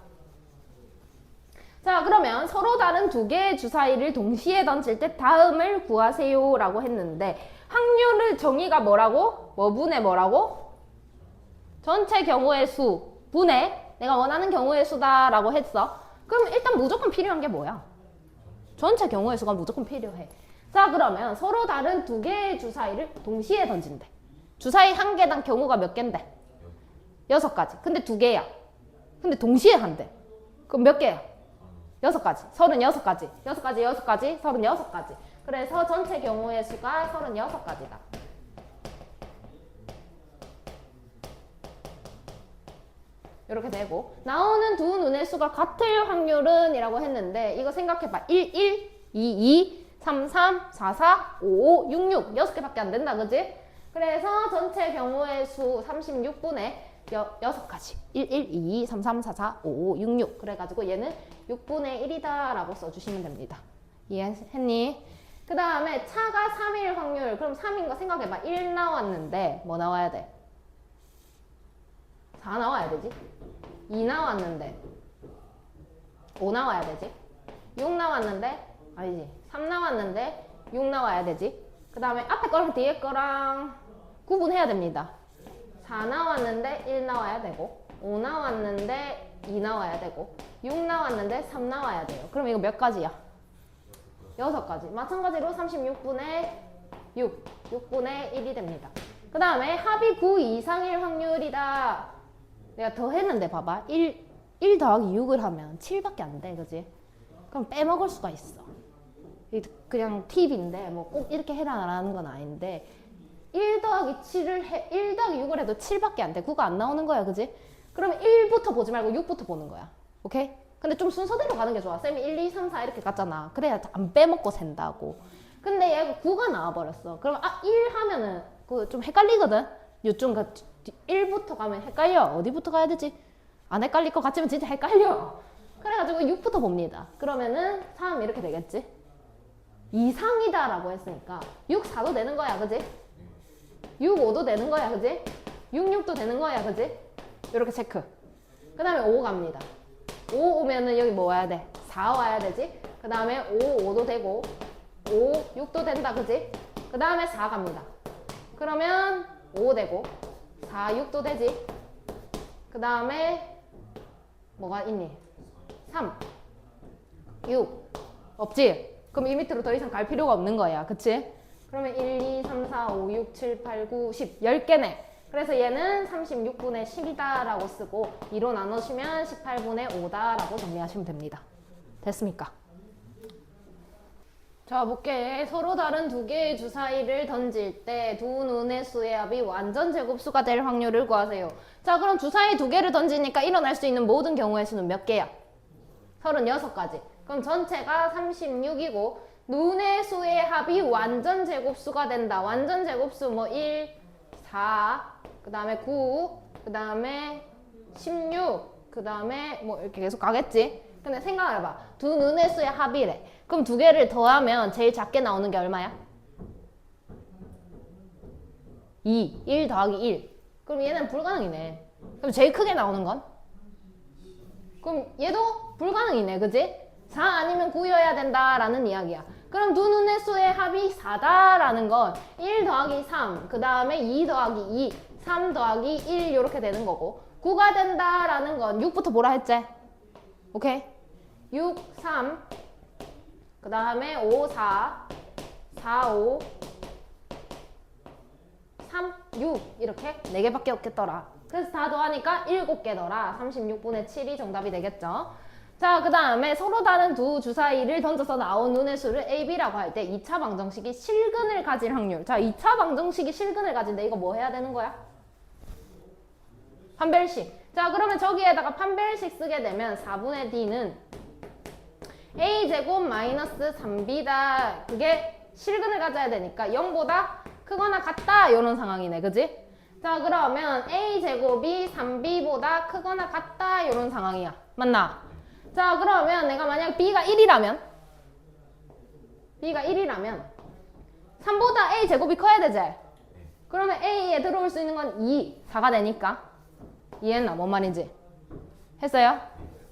Speaker 1: 자, 그러면 서로 다른 두 개의 주사위를 동시에 던질 때 다음을 구하세요 라고 했는데 확률의 정의가 뭐라고? 뭐분의 뭐라고? 전체 경우의 수 분의 내가 원하는 경우의 수다 라고 했어. 그럼 일단 무조건 필요한 게 뭐야? 전체 경우의 수가 무조건 필요해. 자, 그러면 서로 다른 두 개의 주사위를 동시에 던진대. 주사위 한 개당 경우가 몇 개인데? 6가지. 근데 2개야. 근데 동시에 한대. 그럼 몇 개야? 6가지. 36가지. 6가지, 6가지, 36가지. 그래서 전체 경우의 수가 36가지다. 이렇게 되고 나오는 두 눈의 수가 같을 확률은 이라고 했는데 이거 생각해봐. 1, 1, 2, 2, 3, 3, 4, 4, 5, 5, 6, 6 6개밖에 안 된다. 그지? 그래서 전체 경우의 수 36분의 6가지 1, 1, 2, 2, 3, 3, 4, 4, 5, 5, 6, 6 그래가지고 얘는 6분의 1이다 라고 써주시면 됩니다. 이해했니? 그 다음에 차가 3일 확률. 그럼 3인 거 생각해봐. 1 나왔는데 뭐 나와야 돼? 4 나와야 되지? 2 나왔는데 5 나와야 되지? 6 나왔는데 아니지 3 나왔는데 6 나와야 되지? 그 다음에 앞에 거랑 뒤에 거랑 구분해야 됩니다. 4 나왔는데 1 나와야 되고 5 나왔는데 2 나와야 되고 6 나왔는데 3 나와야 돼요. 그럼 이거 몇 가지야? 6가지. 마찬가지로 36분의 6, 6분의 1이 됩니다. 그 다음에 합이 9 이상일 확률이다. 내가 더 했는데 봐봐. 1 더하기 6을 하면 7밖에 안 돼. 그지? 그럼 빼먹을 수가 있어. 그냥 팁인데 뭐 꼭 이렇게 해라라는 건 아닌데 1 더하기 7을 해, 1 더하기 6을 해도 7밖에 안 돼. 9가 안 나오는 거야. 그지? 그러면 1부터 보지 말고 6부터 보는 거야. 오케이? 그 근데 좀 순서대로 가는 게 좋아. 쌤이 1, 2, 3, 4 이렇게 갔잖아. 그래야 안 빼먹고 센다고. 근데 얘가 9가 나와버렸어. 그럼 1 하면은 그 좀 헷갈리거든? 요즘 1부터 가면 헷갈려. 어디부터 가야 되지? 안 헷갈릴 것 같지만 진짜 헷갈려. 그래가지고 6부터 봅니다. 그러면은 3 이렇게 되겠지? 이상이다 라고 했으니까 6, 4도 되는 거야. 그지? 6, 5도 되는 거야. 그지? 6, 6도 되는 거야. 그지? 이렇게 체크. 그 다음에 5 갑니다. 5 오면은 여기 뭐 와야 돼? 4 와야 되지? 그 다음에 5, 5도 되고 5, 6도 된다. 그지? 그 다음에 4 갑니다. 그러면 5 되고 4, 6도 되지? 그 다음에 뭐가 있니? 3, 6 없지? 그럼 이 밑으로 더 이상 갈 필요가 없는 거야. 그치? 그러면 1, 2, 3, 4, 5, 6, 7, 8, 9, 10 10개네. 그래서 얘는 36분의 10이다 라고 쓰고 2로 나누시면 18분의 5다 라고 정리하시면 됩니다. 됐습니까? 자, 볼게. 서로 다른 두 개의 주사위를 던질 때 두 눈의 수의 합이 완전 제곱수가 될 확률을 구하세요. 자, 그럼 주사위 두 개를 던지니까 일어날 수 있는 모든 경우의 수는 몇 개야? 36가지. 그럼 전체가 36이고 눈의 수의 합이 완전 제곱수가 된다. 완전 제곱수 뭐 1, 4, 그 다음에 9, 그 다음에 16, 그 다음에 뭐 이렇게 계속 가겠지? 근데 생각해봐. 두 눈의 수의 합이래. 그럼 두 개를 더하면 제일 작게 나오는 게 얼마야? 2. 1 더하기 1. 그럼 얘는 불가능이네. 그럼 제일 크게 나오는 건? 그럼 얘도 불가능이네. 그지? 4 아니면 9여야 된다라는 이야기야. 그럼 두 눈의 수의 합이 4다라는 건 1 더하기 3, 그 다음에 2 더하기 2, 3 더하기 1 이렇게 되는 거고 9가 된다라는 건 6부터 뭐라 했지? 오케이? 6, 3, 그 다음에 5, 4, 4, 5, 3, 6 이렇게 4개밖에 없겠더라. 그래서 다 더하니까 7개더라. 36분의 7이 정답이 되겠죠. 자, 그 다음에 서로 다른 두 주사위를 던져서 나온 눈의 수를 A, B라고 할 때 2차 방정식이 실근을 가질 확률. 자, 2차 방정식이 실근을 가진데 이거 뭐 해야 되는 거야? 판별식. 자, 그러면 저기에다가 판별식 쓰게 되면 4분의 D는 A제곱 마이너스 3B다. 그게 실근을 가져야 되니까 0보다 크거나 같다. 이런 상황이네. 그지? 자, 그러면 A제곱이 3B보다 크거나 같다. 이런 상황이야. 맞나? 자, 그러면 내가 만약 B가 1이라면 3보다 A제곱이 커야 되지? 그러면 A에 들어올 수 있는 건 2, 4가 되니까. 이해했나? 뭔 말인지? 했어요?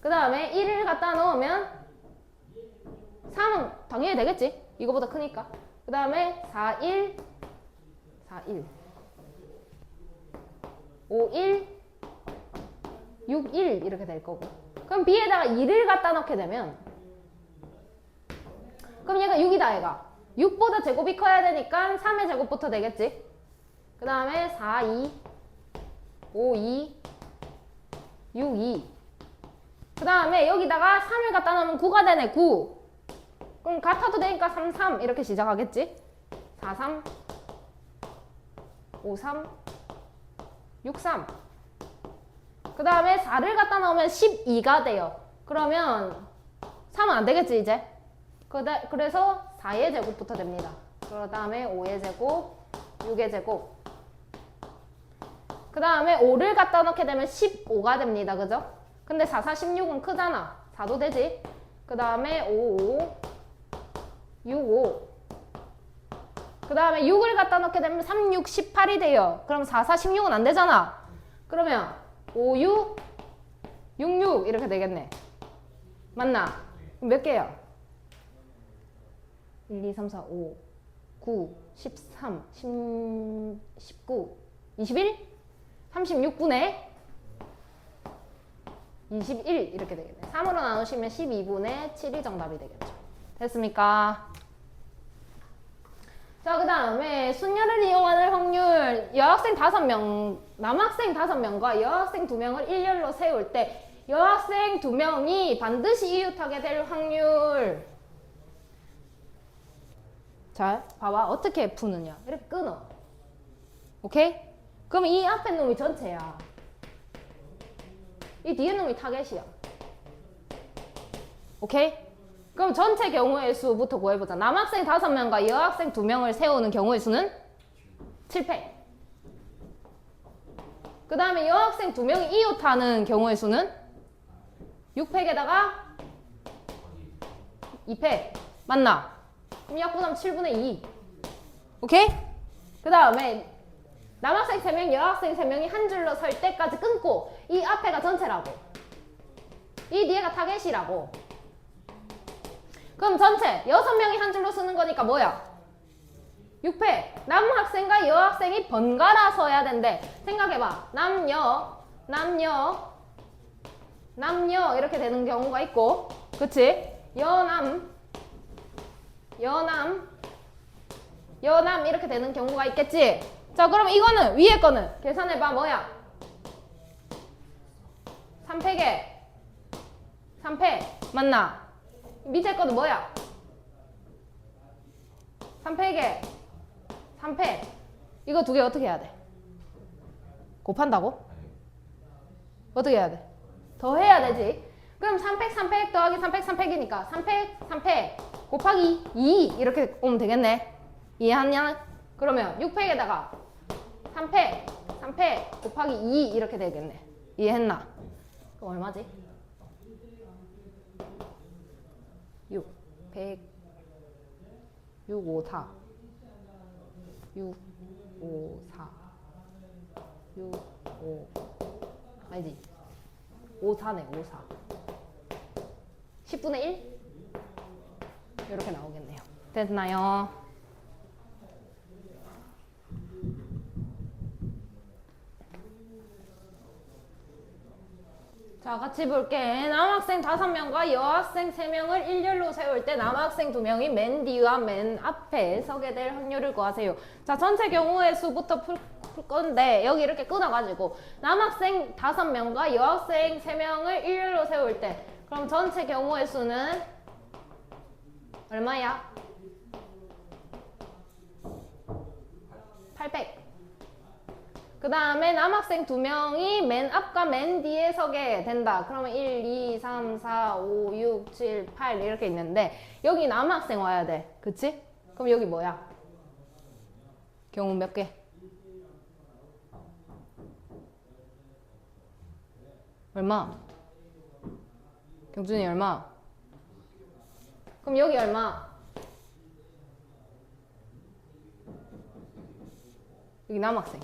Speaker 1: 그 다음에 1을 갖다 넣으면 3은 당연히 되겠지? 이거보다 크니까. 그 다음에 4, 1, 4, 1, 5, 1, 6, 1 이렇게 될 거고. 그럼 B에다가 2를 갖다 넣게 되면 그럼 얘가 6이다 얘가. 6보다 제곱이 커야 되니까 3의 제곱부터 되겠지? 그 다음에 4, 2, 5, 2, 6, 2. 그 다음에 여기다가 3을 갖다 넣으면 9가 되네. 9. 그럼 같아도 되니까 3, 3 이렇게 시작하겠지? 4, 3, 5, 3, 6, 3. 그 다음에 4를 갖다 넣으면 12가 돼요. 그러면 3은 안 되겠지 이제? 그래서 4의 제곱부터 됩니다. 그 다음에 5의 제곱, 6의 제곱. 그 다음에 5를 갖다 넣게 되면 15가 됩니다. 그죠? 근데 4, 4, 16은 크잖아. 4도 되지? 그 다음에 5, 5, 6, 5. 그 다음에 6을 갖다 넣게 되면 3, 6, 18이 돼요. 그럼 4, 4, 16은 안 되잖아. 그러면 5, 6, 6, 6 이렇게 되겠네. 맞나? 그럼 몇 개야? 1, 2, 3, 4, 5, 9, 13, 19, 21? 36분의 21 이렇게 되겠네. 3으로 나누시면 12분의 7이 정답이 되겠죠. 됐습니까? 자, 그 다음에 순열을 이용하는 확률. 여학생 5명, 남학생 5명과 여학생 2명을 일렬로 세울 때 여학생 2명이 반드시 이웃하게 될 확률. 자, 봐봐. 어떻게 푸느냐. 이렇게 끊어. 오케이? 그럼 이 앞에 놈이 전체야. 이 뒤에 놈이 타겟이야. 오케이? 그럼 전체 경우의 수부터 구해보자. 남학생 5명과 여학생 2명을 세우는 경우의 수는 7팩. 그 다음에 여학생 2명이 이웃하는 경우의 수는 6팩에다가 2팩. 맞나? 그럼 약분하면 7분의 2. 오케이? 그 다음에 남학생 3명, 여학생 3명이 한 줄로 설 때까지 끊고 이 앞에가 전체라고. 이 뒤에가 타겟이라고. 그럼 전체 6명이 한 줄로 쓰는 거니까 뭐야? 6팩. 남학생과 여학생이 번갈아 서야 된대. 생각해봐. 남녀 이렇게 되는 경우가 있고, 그치? 여남 이렇게 되는 경우가 있겠지? 자, 그럼 이거는 위에 거는 계산해봐. 뭐야? 3팩에 3팩 맞나? 밑에 거는 뭐야? 3팩에 3팩. 이거 두 개 어떻게 해야 돼? 곱한다고? 어떻게 해야 돼? 더 해야 되지. 그럼 3팩 3팩 더하기 3팩 3팩이니까 3팩 3팩 곱하기 2 이렇게 오면 되겠네. 이해하냐? 그러면 6팩에다가 3팩 곱하기 2 이렇게 되겠네. 이해했나? 그럼 얼마지? 6, 100, 6, 5, 4 6, 5, 4 6, 5 아니지 5, 4네 5, 4 10분의 1? 이렇게 나오겠네요. 됐나요? 자, 같이 볼게. 남학생 5명과 여학생 3명을 일렬로 세울 때 남학생 2명이 맨 뒤와 맨 앞에 서게 될 확률을 구하세요. 자, 전체 경우의 수부터 풀 건데 여기 이렇게 끊어가지고 남학생 5명과 여학생 3명을 일렬로 세울 때 그럼 전체 경우의 수는 얼마야? 800. 그 다음에 남학생 2명이 맨 앞과 맨 뒤에 서게 된다. 그러면 1, 2, 3, 4, 5, 6, 7, 8 이렇게 있는데 여기 남학생 와야 돼. 그치? 그럼 여기 뭐야? 경우 몇 개? 얼마? 경준이 얼마? 그럼 여기 얼마? 여기 남학생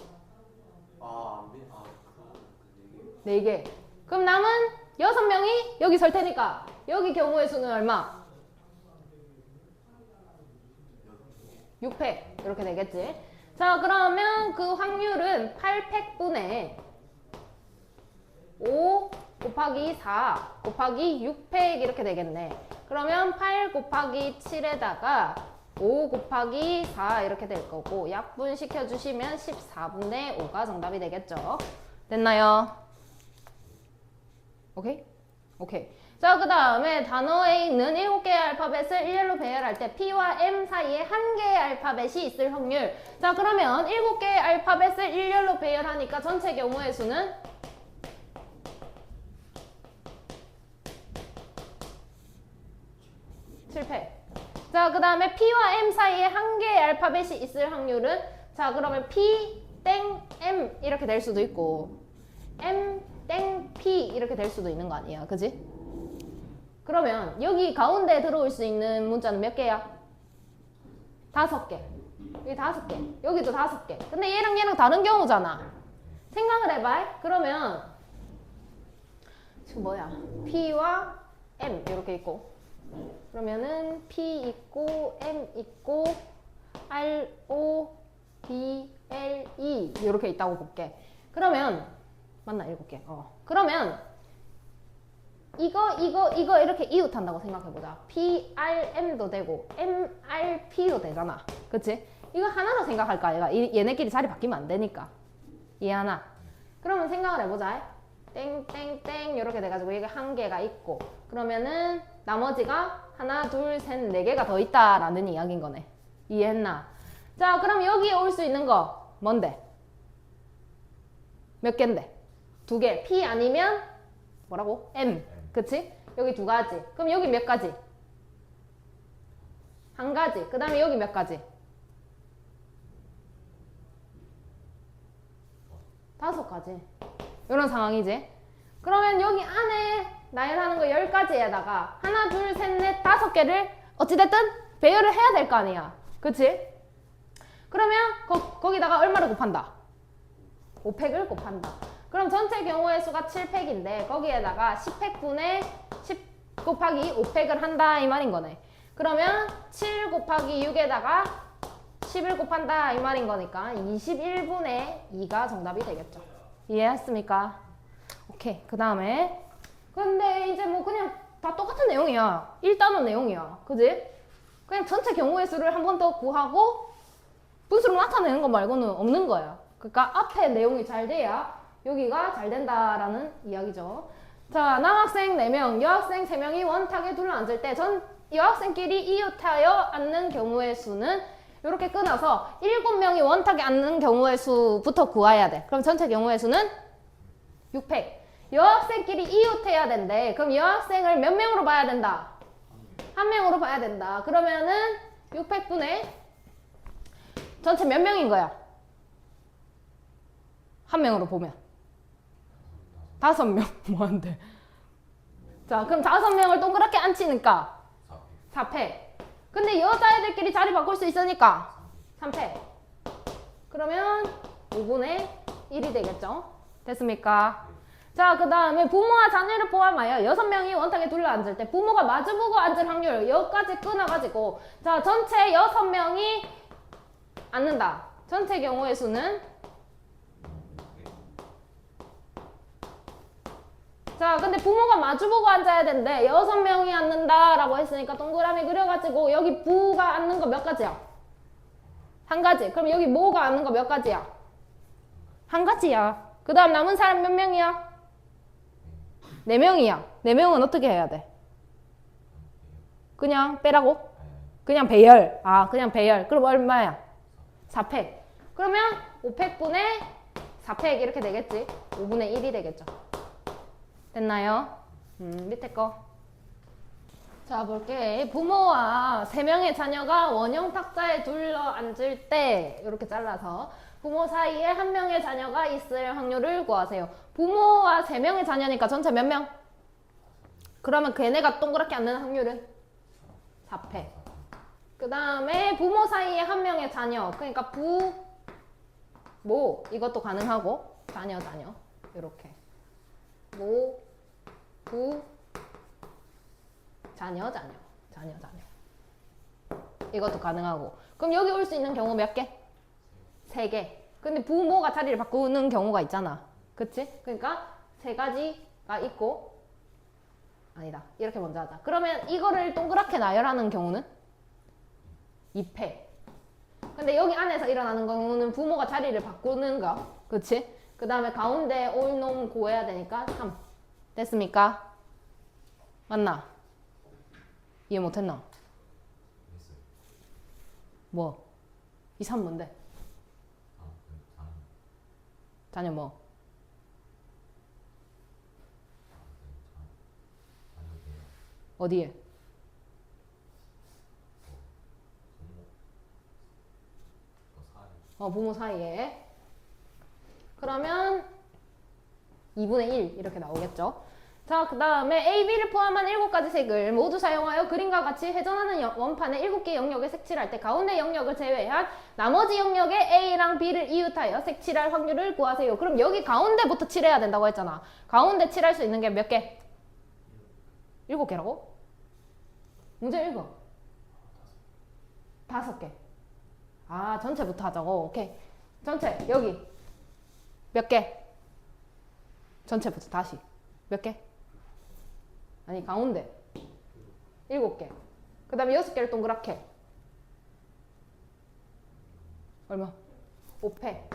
Speaker 1: 4개. 그럼 남은 6명이 여기 설 테니까 여기 경우의 수는 얼마? 6팩 이렇게 되겠지. 자, 그러면 그 확률은 8팩분의 5 곱하기 4 곱하기 6팩 이렇게 되겠네. 그러면 8 곱하기 7에다가 5 곱하기 4 이렇게 될 거고 약분 시켜주시면 14분의 5가 정답이 되겠죠. 됐나요? 오케이? 오케이. 자, 그 다음에 단어에 있는 7개의 알파벳을 일렬로 배열할 때 P와 M 사이에 1개의 알파벳이 있을 확률. 자, 그러면 7개의 알파벳을 일렬로 배열하니까 전체 경우의 수는 7팩. 자, 그 다음에 P와 M 사이에 1개의 알파벳이 있을 확률은 자, 그러면 P 땡 M 이렇게 될 수도 있고 M 땡 P 이렇게 될 수도 있는 거 아니야. 그지? 그러면 여기 가운데 들어올 수 있는 문자는 몇 개야? 5개. 여기 5개. 여기도 5개. 근데 얘랑 다른 경우잖아. 생각을 해봐. 그러면 지금 뭐야? P와 M 이렇게 있고 그러면은 P 있고 M 있고 R, O, B, L, E 이렇게 있다고 볼게. 그러면 맞나? 7개. 그러면 이거 이렇게 이웃한다고 생각해보자. P, R, M도 되고 M, R, P도 되잖아. 그치? 이거 하나로 생각할까? 얘네끼리 자리 바뀌면 안 되니까. 이해하나? 그러면 생각을 해보자. 땡땡땡 이렇게 돼가지고 이게 1개가 있고 그러면은 나머지가 하나, 둘, 셋, 4개가 더 있다라는 이야기인 거네. 이해했나? 자, 그럼 여기에 올 수 있는 거 뭔데? 몇 개인데? 2개. P 아니면 뭐라고? M. 그치? 여기 두 가지. 그럼 여기 몇 가지? 한 가지. 그 다음에 여기 몇 가지? 다섯 가지. 이런 상황이지. 그러면 여기 안에 나열하는 거 10가지에다가 하나, 둘, 셋, 넷, 5개를 어찌됐든 배열을 해야 될 거 아니야. 그치? 그러면 거기다가 얼마를 곱한다? 5팩을 곱한다. 그럼 전체 경우의 수가 7팩인데 거기에다가 10팩분의 10 곱하기 5팩을 한다 이 말인 거네. 그러면 7 곱하기 6에다가 10을 곱한다 이 말인 거니까 21분의 2가 정답이 되겠죠. 이해했습니까? 오케이. 그 다음에 근데 이제 뭐 그냥 다 똑같은 내용이야. 1단원 내용이야. 그지? 그냥 전체 경우의 수를 한 번 더 구하고 분수로 나타내는 거 말고는 없는 거야. 그러니까 앞에 내용이 잘 돼야 여기가 잘 된다라는 이야기죠. 자, 남학생 4명, 여학생 3명이 원탁에 둘러앉을 때 전 여학생끼리 이웃하여 앉는 경우의 수는 이렇게 끊어서 7명이 원탁에 앉는 경우의 수부터 구해야 돼. 그럼 전체 경우의 수는 6팩. 여학생끼리 이웃해야 된대. 그럼 여학생을 몇 명으로 봐야 된다? 한 명으로 봐야 된다. 그러면은 6팩분의 전체 몇 명인 거야? 한 명으로 보면 5명. 뭐한데? 자, 그럼 5명을 동그랗게 앉히니까 4팩. 근데 여자애들끼리 자리 바꿀 수 있으니까 3팩. 그러면 5분의 1이 되겠죠? 됐습니까? 자, 그 다음에 부모와 자녀를 포함하여 6명이 원탁에 둘러앉을 때 부모가 마주보고 앉을 확률 여기까지 끊어가지고 자, 전체 6명이 앉는다. 전체 경우의 수는 자, 근데 부모가 마주보고 앉아야 되는데 6명이 앉는다 라고 했으니까 동그라미 그려가지고 여기 부가 앉는 거 몇 가지야? 한 가지. 그럼 여기 모가 앉는 거 몇 가지야? 한 가지야. 그 다음 남은 사람 몇 명이야? 4명이야. 4명은 어떻게 해야 돼? 그냥 빼라고? 그냥 배열. 아, 그냥 배열. 그럼 얼마야? 4팩. 그러면 5팩분의 4팩 이렇게 되겠지? 5분의 1이 되겠죠. 됐나요? 밑에 거. 자, 볼게. 부모와 3명의 자녀가 원형 탁자에 둘러앉을 때 이렇게 잘라서 부모 사이에 1명의 자녀가 있을 확률을 구하세요. 부모와 3명의 자녀니까 전체 몇 명? 그러면 걔네가 동그랗게 앉는 확률은 4패. 그 다음에 부모 사이에 1명의 자녀. 그러니까 부, 모 이것도 가능하고 자녀 이렇게 모, 부, 자녀 이것도 가능하고. 그럼 여기 올 수 있는 경우 몇 개? 3개. 근데 부모가 자리를 바꾸는 경우가 있잖아. 그치? 그러니까 3가지가 있고 아니다. 이렇게 먼저 하자. 그러면 이거를 동그랗게 나열하는 경우는 2패. 근데 여기 안에서 일어나는 경우는 부모가 자리를 바꾸는 거. 그치? 그 다음에 가운데 올 놈 구해야 되니까 3. 됐습니까? 맞나? 이해 못했나? 뭐? 이 3 뭔데? 자녀 뭐? 어디에? 부모 사이에. 그러면 2분의 1 이렇게 나오겠죠. 자, 그 다음에 A, B를 포함한 7가지 색을 모두 사용하여 그림과 같이 회전하는 원판에 7개의 영역을 색칠할 때 가운데 영역을 제외한 나머지 영역에 A랑 B를 이웃하여 색칠할 확률을 구하세요. 그럼 여기 가운데부터 칠해야 된다고 했잖아. 가운데 칠할 수 있는 게 몇 개? 7개라고? 문제 읽어. 5개. 아, 전체부터 하자고. 오케이. 전체 여기 몇 개? 전체부터 다시 몇 개? 아니, 가운데 7개. 그 다음에 6개를 동그랗게 얼마? 5패.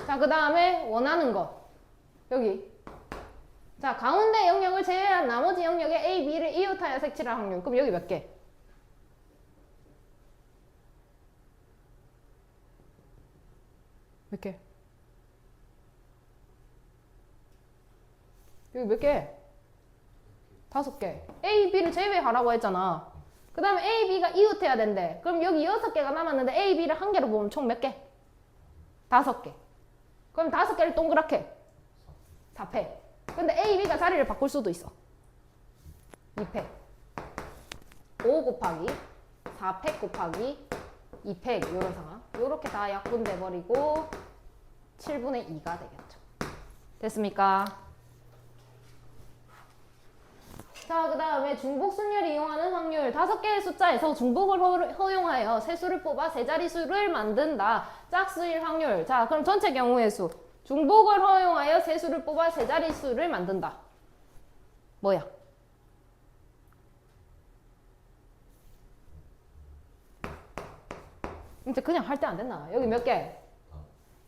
Speaker 1: 자, 그 다음에 원하는 것 여기. 자, 가운데 영역을 제외한 나머지 영역에 A, B를 이웃하여 색칠할 확률. 그럼 여기 몇 개? 몇 개? 여기 몇 개? 5개. A, B를 제외하라고 했잖아. 그 다음에 A, B가 이웃해야 된대. 그럼 여기 6개가 남았는데 A, B를 한 개로 보면 총 몇 개? 5개. 그럼 5개를 동그랗게 4패. 근데 A, B가 자리를 바꿀 수도 있어. 2패. 5 곱하기 4팩 곱하기 2팩 이런 상황. 요렇게 다 약분돼 버리고 7분의 2가 되겠죠. 됐습니까? 자, 그 다음에 중복순열을 이용하는 확률. 5개의 숫자에서 중복을 허용하여 세 수를 뽑아 세 자릿수를 만든다. 짝수일 확률. 자, 그럼 전체 경우의 수. 중복을 허용하여 세 수를 뽑아 세 자릿수를 만든다. 뭐야? 이제 그냥 할 때 안 됐나? 여기 몇 개?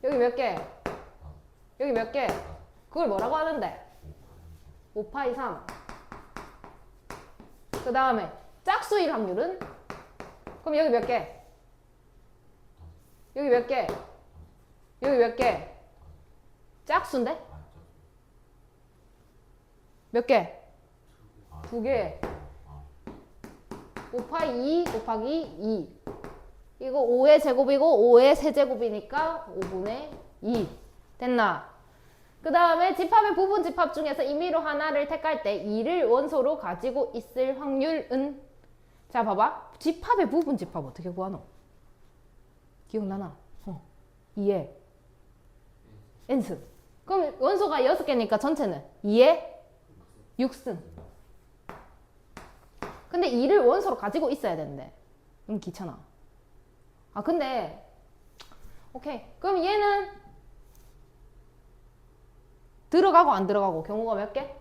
Speaker 1: 여기 몇 개? 여기 몇 개? 그걸 뭐라고 하는데? 5파이 3. 그 다음에 짝수일 확률은? 그럼 여기 몇 개? 여기 몇 개? 여기 몇 개? 짝수인데? 몇 개? 2개. 5파이 2 곱하기 2. 이거 5의 제곱이고 5의 세제곱이니까 5분의 2. 됐나? 그 다음에 집합의 부분 집합 중에서 임의로 하나를 택할 때 2를 원소로 가지고 있을 확률은? 자, 봐봐. 집합의 부분 집합 어떻게 구하노? 기억나나? 2의 n승. 그럼 원소가 6개니까 전체는 2의 6승. 근데 2를 원소로 가지고 있어야 되는데. 귀찮아. 아, 근데 오케이. 그럼 얘는 들어가고 안 들어가고 경우가 몇 개?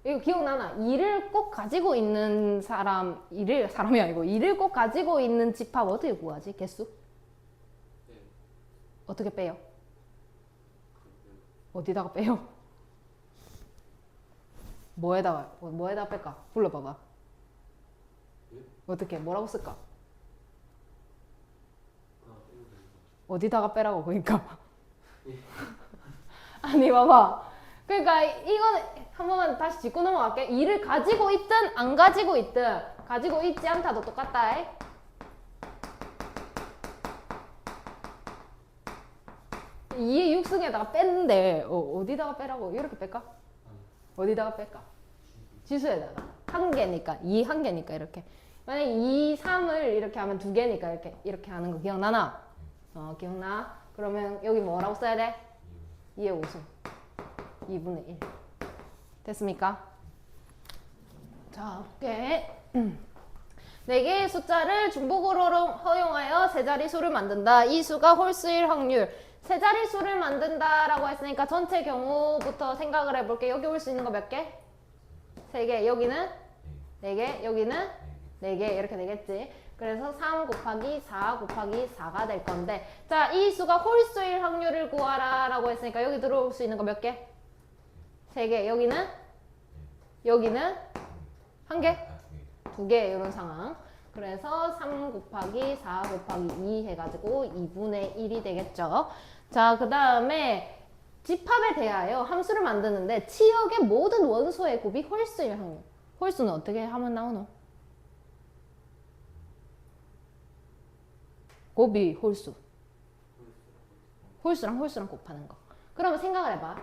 Speaker 1: 이거 기억나나? 2를 꼭 가지고 있는 사람, 사람이 아니고 2를 꼭 가지고 있는 집합 어떻게 구하지? 개수? 어떻게 빼요? 어디다가 빼요? 뭐에다가 뺄까? 불러봐봐. 어떻게 뭐라고 쓸까? 어디다가 빼라고 그러니까. 아니 봐봐. 그러니까 이거는 한 번만 다시 짚고 넘어갈게. 2를 가지고 있든 안 가지고 있든 가지고 있지 않다도 똑같다. 2의 6승에다가 뺐는데 어디다가 빼라고? 이렇게 뺄까? 어디다가 뺄까? 지수에다가. 한 개니까 2 한 개니까 이렇게. 만약에 2, 3을 이렇게 하면 2개니까 이렇게 하는 거 기억나나? 기억나? 그러면 여기 뭐라고 써야 돼? 2의 5승 2분의 1 됐습니까? 자, 오케이. 4개의 숫자를 중복으로 허용하여 세 자릿수를 만든다. 이 수가 홀수일 확률. 세 자릿수를 만든다라고 했으니까 전체 경우부터 생각을 해볼게. 여기 올 수 있는 거 몇 개? 3개. 여기는 4개. 여기는 4개. 이렇게 되겠지. 그래서 3 곱하기 4 곱하기 4가 될 건데, 자, 이 수가 홀수일 확률을 구하라 라고 했으니까 여기 들어올 수 있는 거 몇 개? 3개. 여기는? 여기는? 1개? 2개. 이런 상황. 그래서 3 곱하기 4 곱하기 2 해가지고 2분의 1이 되겠죠. 자, 그 다음에 집합에 대하여 함수를 만드는데 치역의 모든 원소의 곱이 홀수일 확률. 홀수는 어떻게 하면 나오노? 곱이 홀수. 홀수랑 홀수랑 곱하는 거. 그러면 생각을 해봐.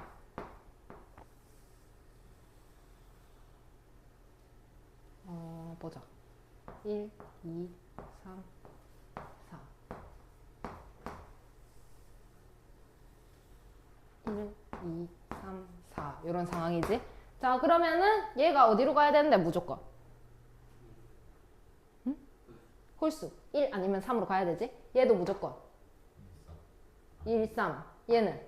Speaker 1: 보자. 1, 2, 3, 4. 1, 2, 3, 4. 이런 상황이지. 자, 그러면은 얘가 어디로 가야 되는데 무조건? 응? 홀수. 1 아니면 3으로 가야 되지? 얘도 무조건 1, 3. 얘는?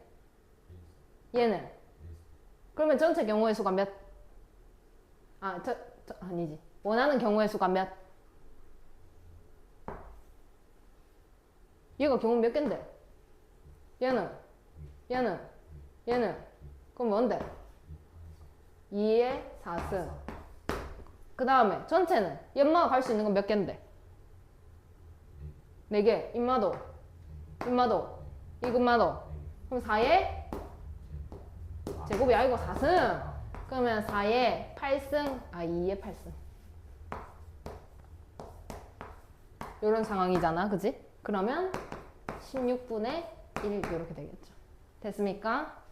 Speaker 1: 그러면 전체 경우의 수가 몇? 아니지. 원하는 경우의 수가 몇? 얘가 경우 몇 갠데? 얘는? 그럼 뭔데? 2의 4승. 그 다음에 전체는? 연마가 갈 수 있는 건 몇 갠데? 4개. 임마도. 이금마도. 그럼 4의 제곱이 아니고 4승. 그러면 4의 8승, 2의 8승. 요런 상황이잖아, 그지? 그러면 16분의 1 이렇게 되겠죠. 됐습니까?